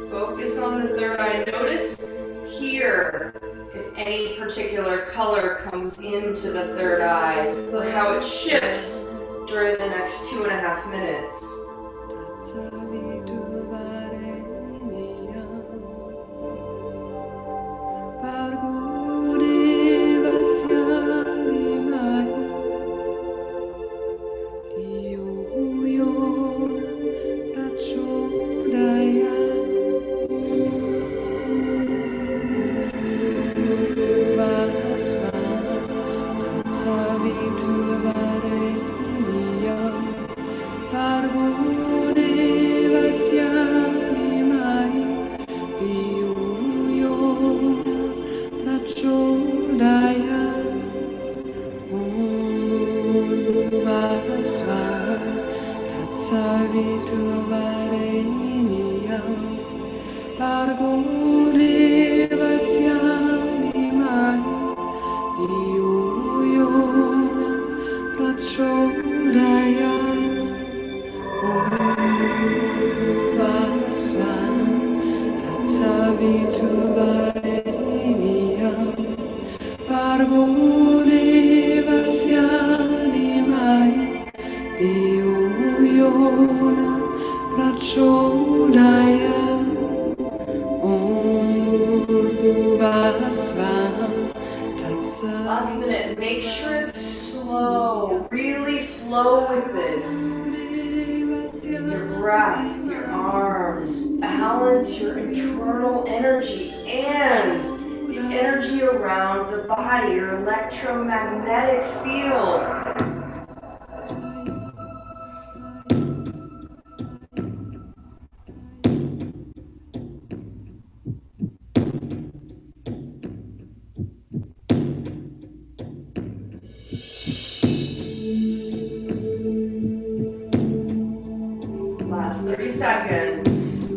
Focus on the third eye. Notice here if any particular color comes into the third eye or how it shifts during the next 2.5 minutes. Last minute, make sure it's slow. Really flow with this. Your breath, your arms, balance your internal energy and the energy around the body, your electromagnetic field. Last 30 seconds.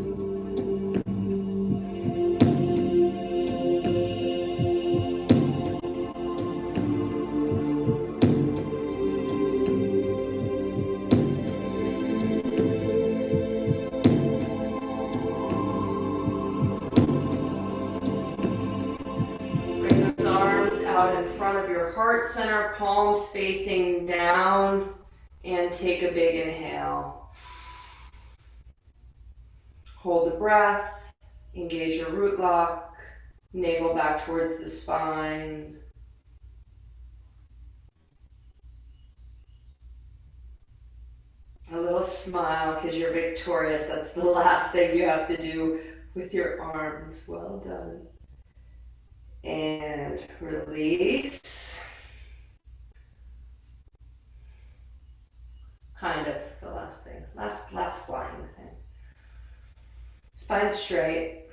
Bring those arms out in front of your heart center, palms facing down, and take a big inhale. Hold the breath, engage your root lock, navel back towards the spine. A little smile because you're victorious. That's the last thing you have to do with your arms. Well done. And release. Kind of the last thing. Last flying thing. Spine straight.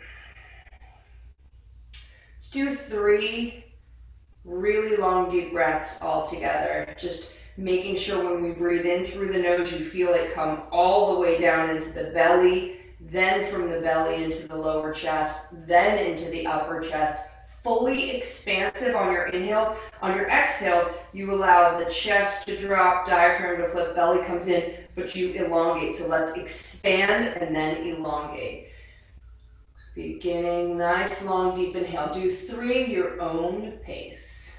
Let's do 3 really long deep breaths all together. Just Making sure when we breathe in through the nose, you feel it come all the way down into the belly, then from the belly into the lower chest, then into the upper chest. Fully expansive on your inhales. On your exhales, you allow the chest to drop, diaphragm to flip, belly comes in, but you elongate. So let's expand and then elongate. Beginning, nice, long, deep inhale. Do 3 your own pace.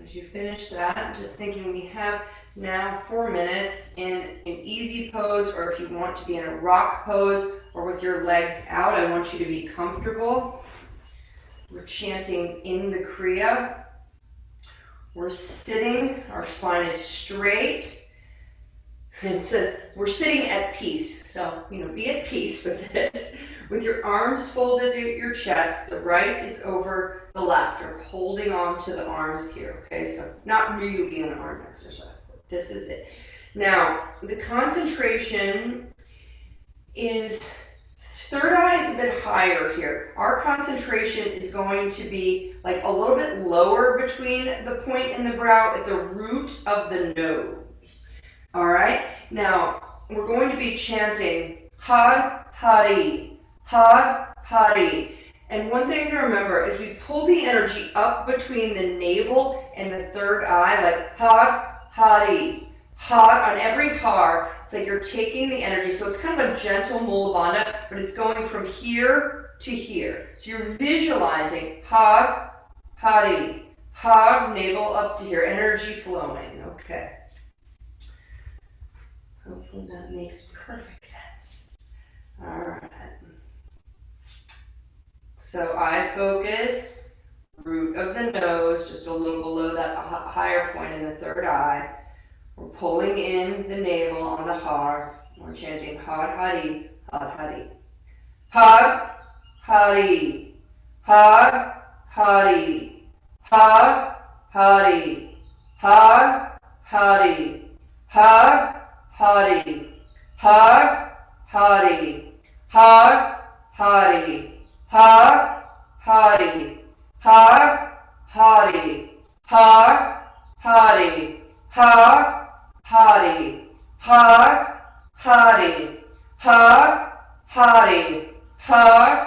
As you finish that, just thinking we have now 4 minutes in an easy pose, or if you want to be in a rock pose or with your legs out, I want you to be comfortable. We're chanting in the Kriya. We're sitting, our spine is straight. And it says we're sitting at peace. So, be at peace with this. With your arms folded at your chest, the right is over the left. You're holding on to the arms here, okay? So not really an arm exercise, but this is it. Now, the concentration is, third eye is a bit higher here. Our concentration is going to be like a little bit lower between the point and the brow at the root of the nose. All right? Now, we're going to be chanting Har Hari. Har Hari. And one thing to remember is we pull the energy up between the navel and the third eye, like Har Hari. Har, on every Har, it's like you're taking the energy. So it's kind of a gentle Mula Bandha, but it's going from here to here. So you're visualizing Har Hari. Har, navel up to here, energy flowing. Okay. Hopefully that makes perfect sense. All right. So eye focus, root of the nose, just a little below that higher point in the third eye. We're pulling in the navel on the Har. We're chanting Har Hari, Har Hari. Har Hari, Har Hari, Har Hari, Har Hari, Har Hari, Har Hari, Har Hari. Har Hari, Har Hari, Har Hari, Har Hari, Har Hari, Har Hari, Har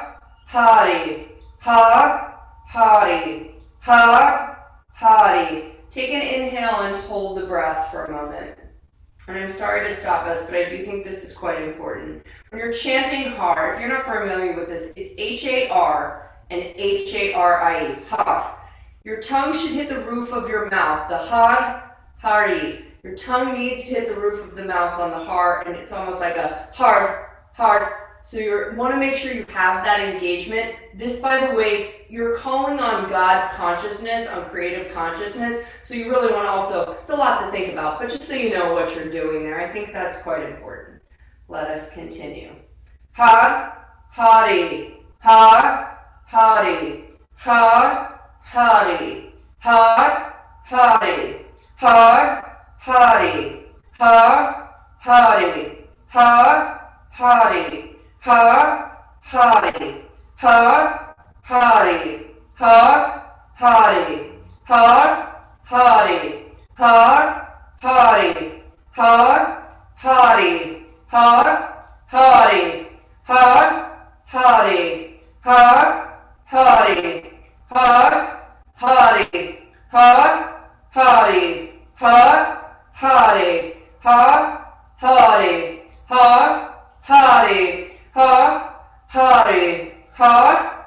Hari, Har Hari, Har Hari. Take an inhale and hold the breath for a moment. And I'm sorry to stop us, but I do think this is quite important. When you're chanting Har, if you're not familiar with this, it's H-A-R and H-A-R-I-E, Har. Your tongue should hit the roof of your mouth, the Har, Hari. Your tongue needs to hit the roof of the mouth on the Har, and it's almost like a Har, Har. So you want to make sure you have that engagement. This, by the way, you're calling on God consciousness, on creative consciousness. So you really want to also, it's a lot to think about, but just so you know what you're doing there, I think that's quite important. Let us continue. Har, Hari, Har, Hari, Har, Hari, Har, Hari, Har, Hari, Har, Hari, Har, Hari. Har Hari, Har Hari, Har Hari, Har Hari, Har Hari, Har Hari, Har Hari, Har Hari, Har Hari, Har Hari, Har Hari, Har Hari, Har Hari, Har Hari. Har Hari, Har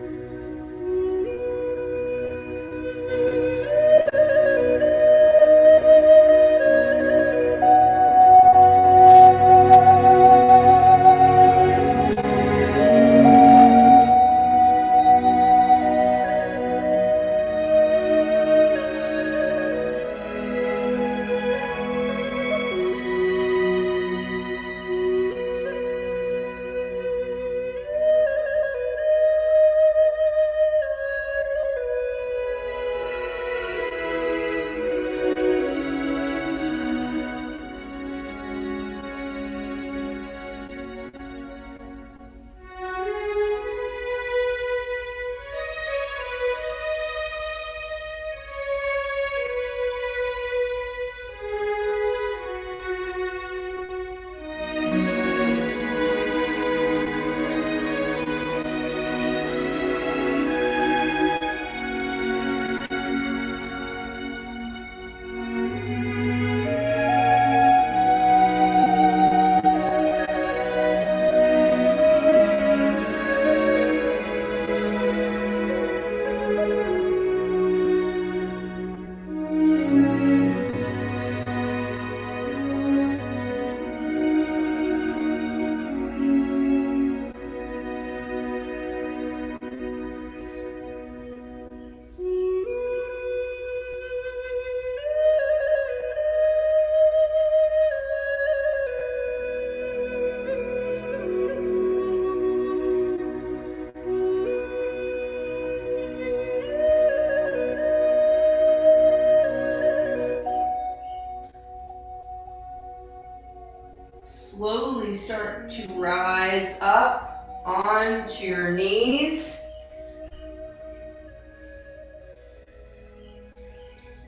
Slowly start to rise up onto your knees.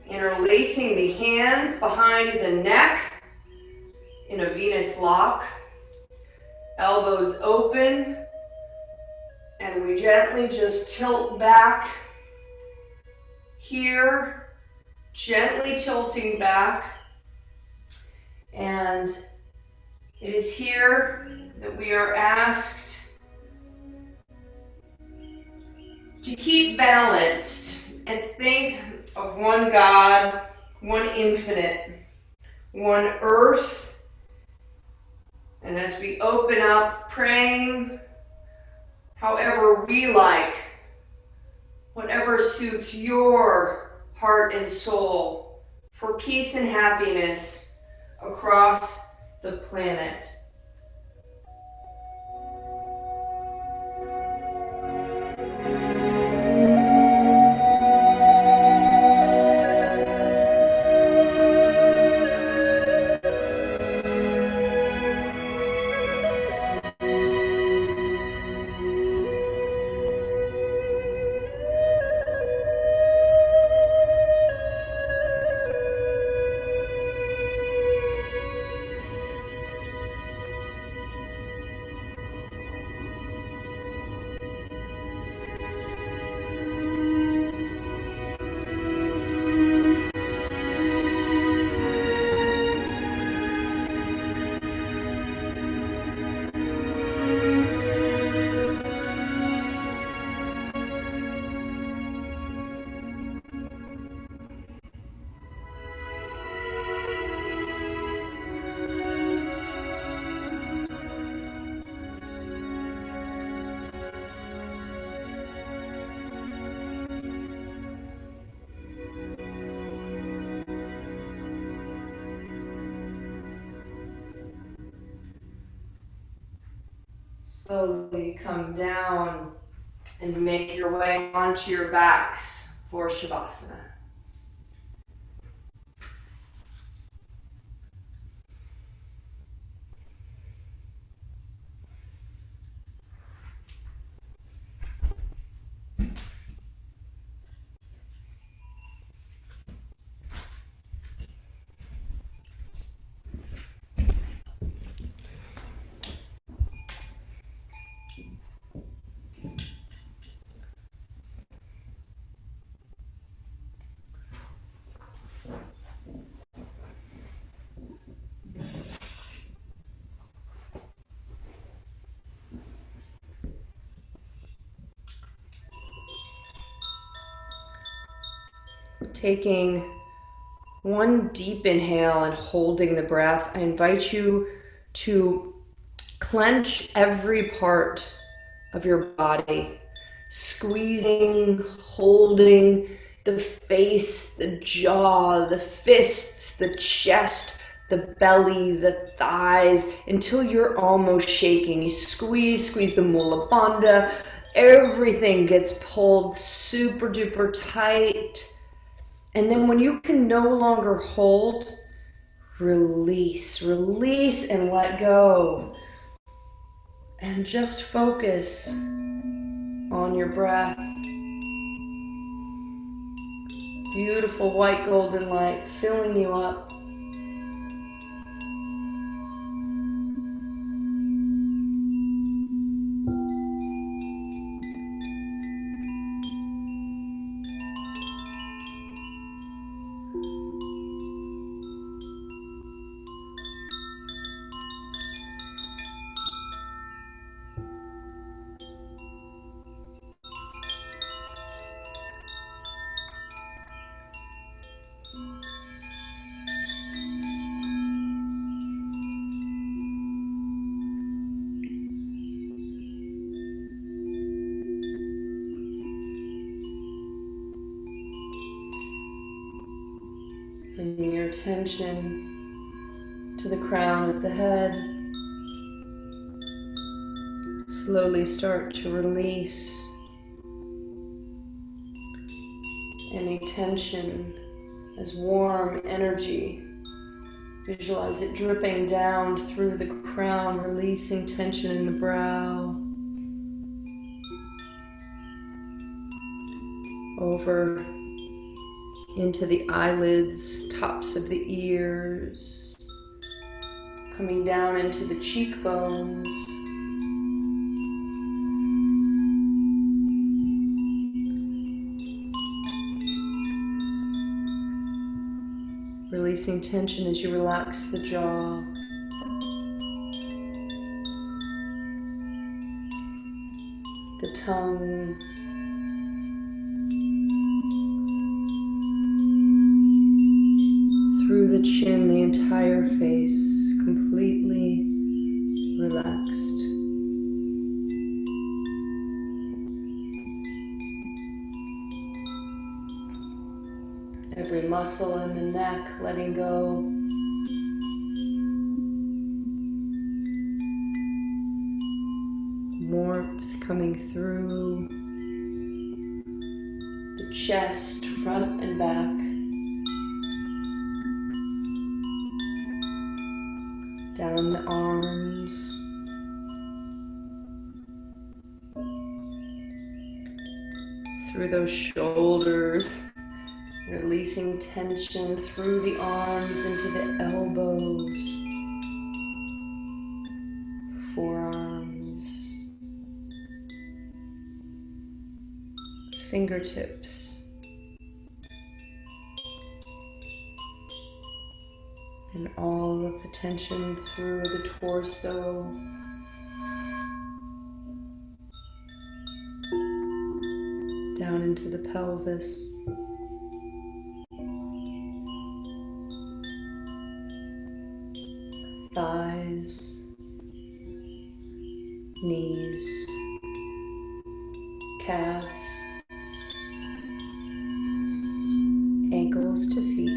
Interlacing the hands behind the neck in a Venus lock. Elbows open. And we gently just tilt back here. Gently tilting back. And it is here that we are asked to keep balanced and think of one God, one infinite, one earth. And as we open up, praying however we like, whatever suits your heart and soul, for peace and happiness across the planet. Slowly come down and make your way onto your backs for Shavasana. Taking one deep inhale and holding the breath, I invite you to clench every part of your body, squeezing, holding the face, the jaw, the fists, the chest, the belly, the thighs, until you're almost shaking. You squeeze the mula bandha. Everything gets pulled super duper tight. And then when you can no longer hold, release and let go. And just focus on your breath. Beautiful white golden light filling you up. Bringing your attention to the crown of the head. Slowly start to release any tension as warm energy Visualize it dripping down through the crown, releasing tension in the brow, over into the eyelids, tops of the ears, coming down into the cheekbones, releasing tension as you relax the jaw. The tongue. Through the chin, the entire face completely relaxed. Every muscle in the neck letting go. Warmth coming through the chest, front and back. Down the arms. Through those shoulders. Releasing tension through the arms into the elbows, forearms, fingertips, and all of the tension through the torso, down into the pelvis. Thighs, knees, calves, ankles to feet.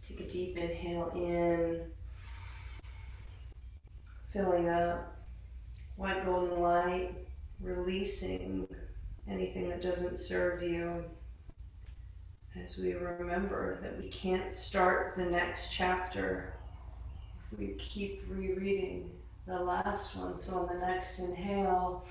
Take a deep inhale in, filling up, white golden light, releasing anything that doesn't serve you, as we remember that we can't start the next chapter if we keep rereading the last one. So on the next inhale,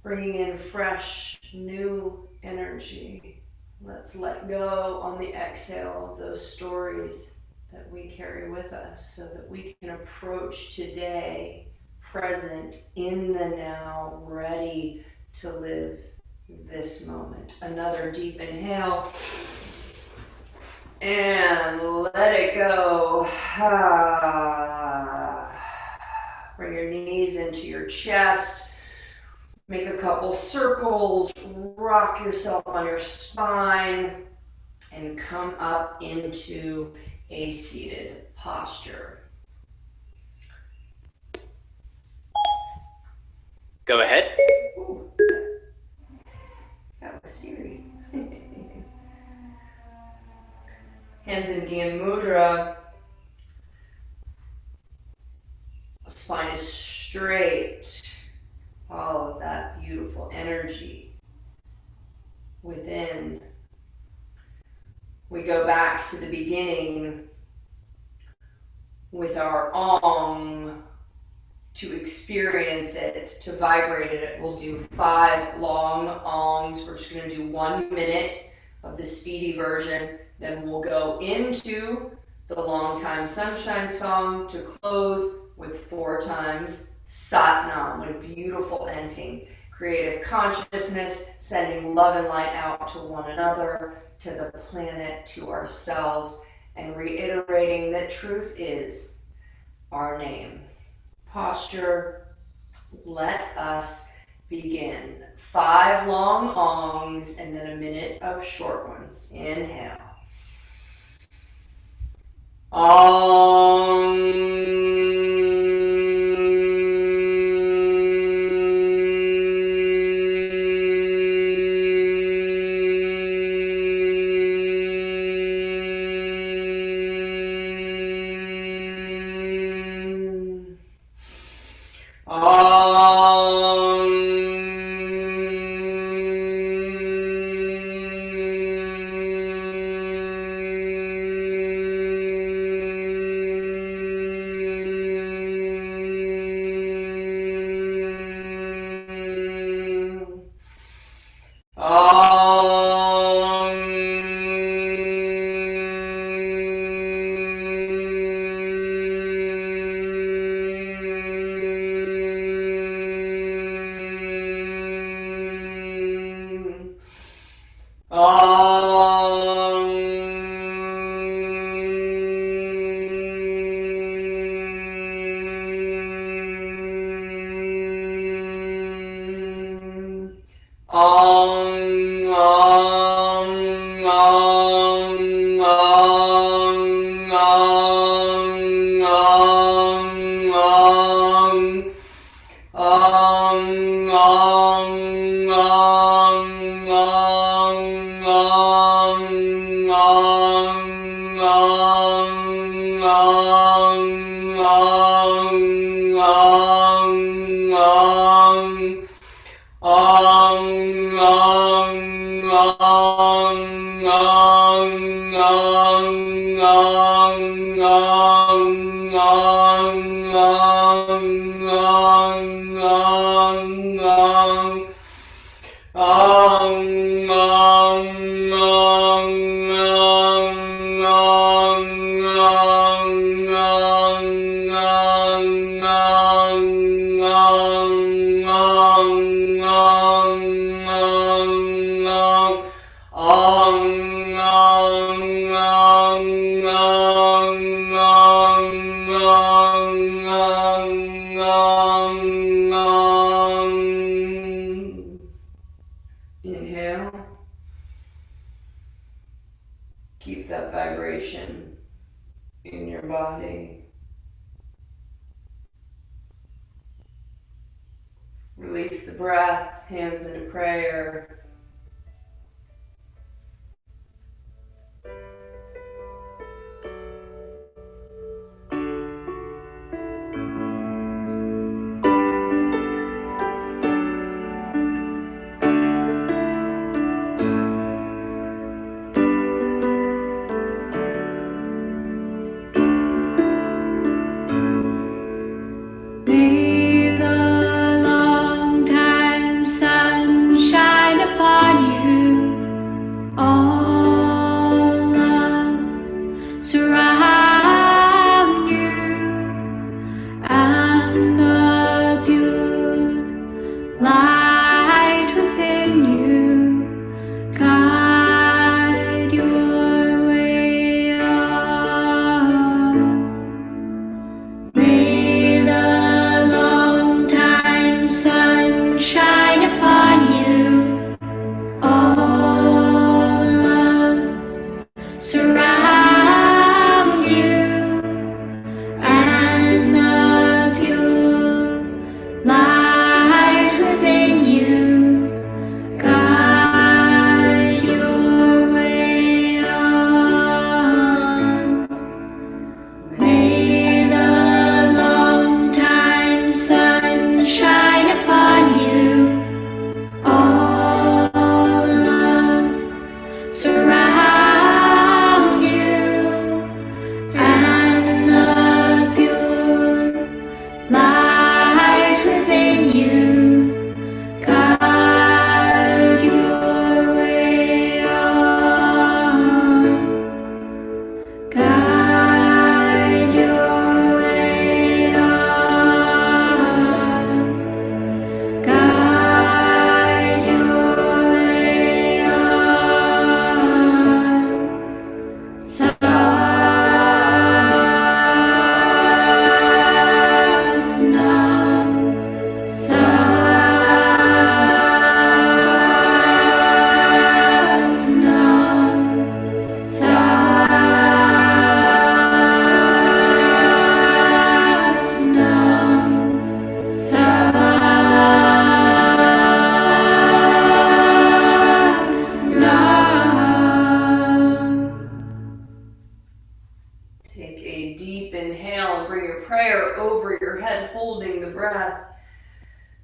bringing in fresh, new energy. Let's let go on the exhale of those stories that we carry with us so that we can approach today present in the now, ready to live this moment. Another deep inhale and let it go. Bring your knees into your chest. Make a couple circles, rock yourself on your spine, and come up into a seated posture. Go ahead. Ooh. That was Siri. Hands in Gyan Mudra. Spine is straight. All of that beautiful energy within. We go back to the beginning with our Om. to experience it, to vibrate it, we'll do 5 long ongs. We're just going to do 1 minute of the speedy version. Then we'll go into the long time sunshine song to close with 4 times Satnam. What a beautiful ending. Creative consciousness, sending love and light out to one another, to the planet, to ourselves, and reiterating that truth is our name. Posture, let us begin. 5 long ongs and then a minute of short ones. Inhale. Inhale. Keep that vibration in your body. Release the breath, hands into prayer. May the long time sun shine upon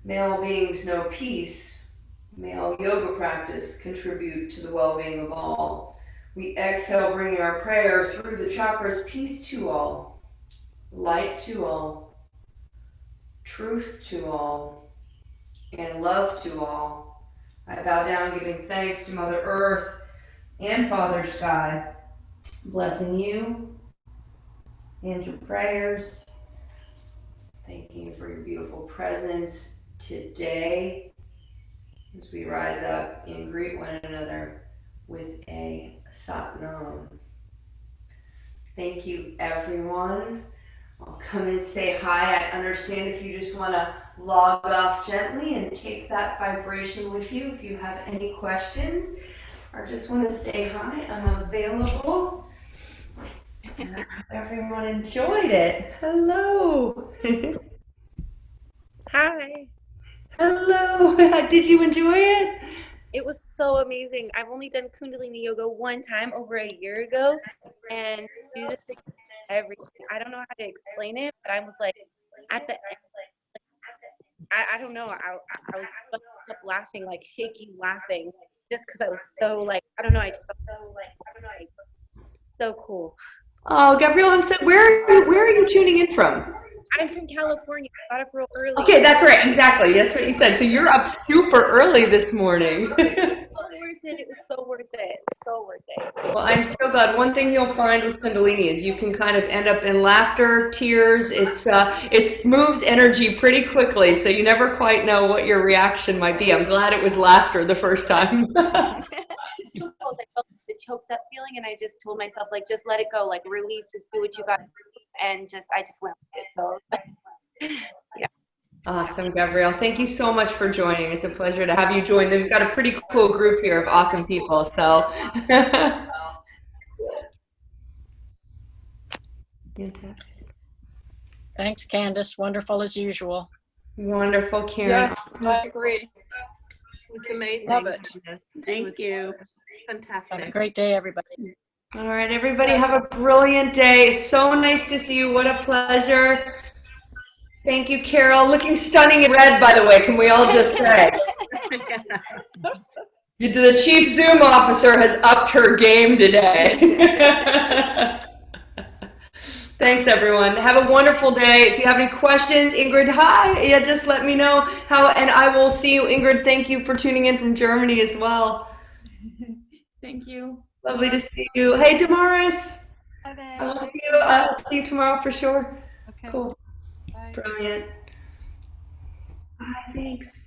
Male beings know peace. Male yoga practice contribute to the well-being of all. We exhale, bringing our prayer through the chakras. Peace to all, light to all, truth to all, and love to all. I bow down, giving thanks to Mother Earth and Father Sky, blessing you and your prayers. Thanking you for your beautiful presence today as we rise up and greet one another with a Satnam. Thank you, everyone. I'll come and say hi. I understand if you just want to log off gently and take that vibration with you. If you have any questions or just want to say hi, I'm available. Everyone enjoyed it. Hello. Hi. Hello. Did you enjoy it? It was so amazing. I've only done Kundalini Yoga one time over a year ago, and do this thing every. I don't know how to explain it, but I was like, at the end, I don't know. I was up laughing, like shaking, laughing, just because I was so like, I don't know. I just felt so cool. Oh, Gabrielle, I'm so. Where are you tuning in from? I'm from California. I got up real early. Okay, that's right. Exactly. That's what you said. So you're up super early this morning. It was so worth it. It was so worth it. So worth it. Well, I'm so glad. One thing you'll find with Kundalini is you can kind of end up in laughter, tears. It moves energy pretty quickly, so you never quite know what your reaction might be. I'm glad it was laughter the first time. I felt the choked up feeling, and I just told myself, like, just let it go, like, release, just do what you got, and I just went with it. So yeah. Awesome, Gabrielle. Thank you so much for joining. It's a pleasure to have you join. We've got a pretty cool group here of awesome people. So Thanks, Candace. Wonderful as usual. Wonderful, Karen. Yes, I agree. It's amazing. Love it. Thank you. Have a Fantastic. great day, everybody. All right, everybody, have a brilliant day. So nice to see you. What a pleasure. Thank you, Carol. Looking stunning in red, by the way. Can we all just say? The chief Zoom officer has upped her game today. Thanks, everyone. Have a wonderful day. If you have any questions, Ingrid, hi. Yeah, just let me know how, and I will see you. Ingrid, thank you for tuning in from Germany as well. Thank you. Lovely to see you. Hey, Damaris. Hi there. I will see you tomorrow for sure. Okay. Cool. Bye. Brilliant. Bye, thanks.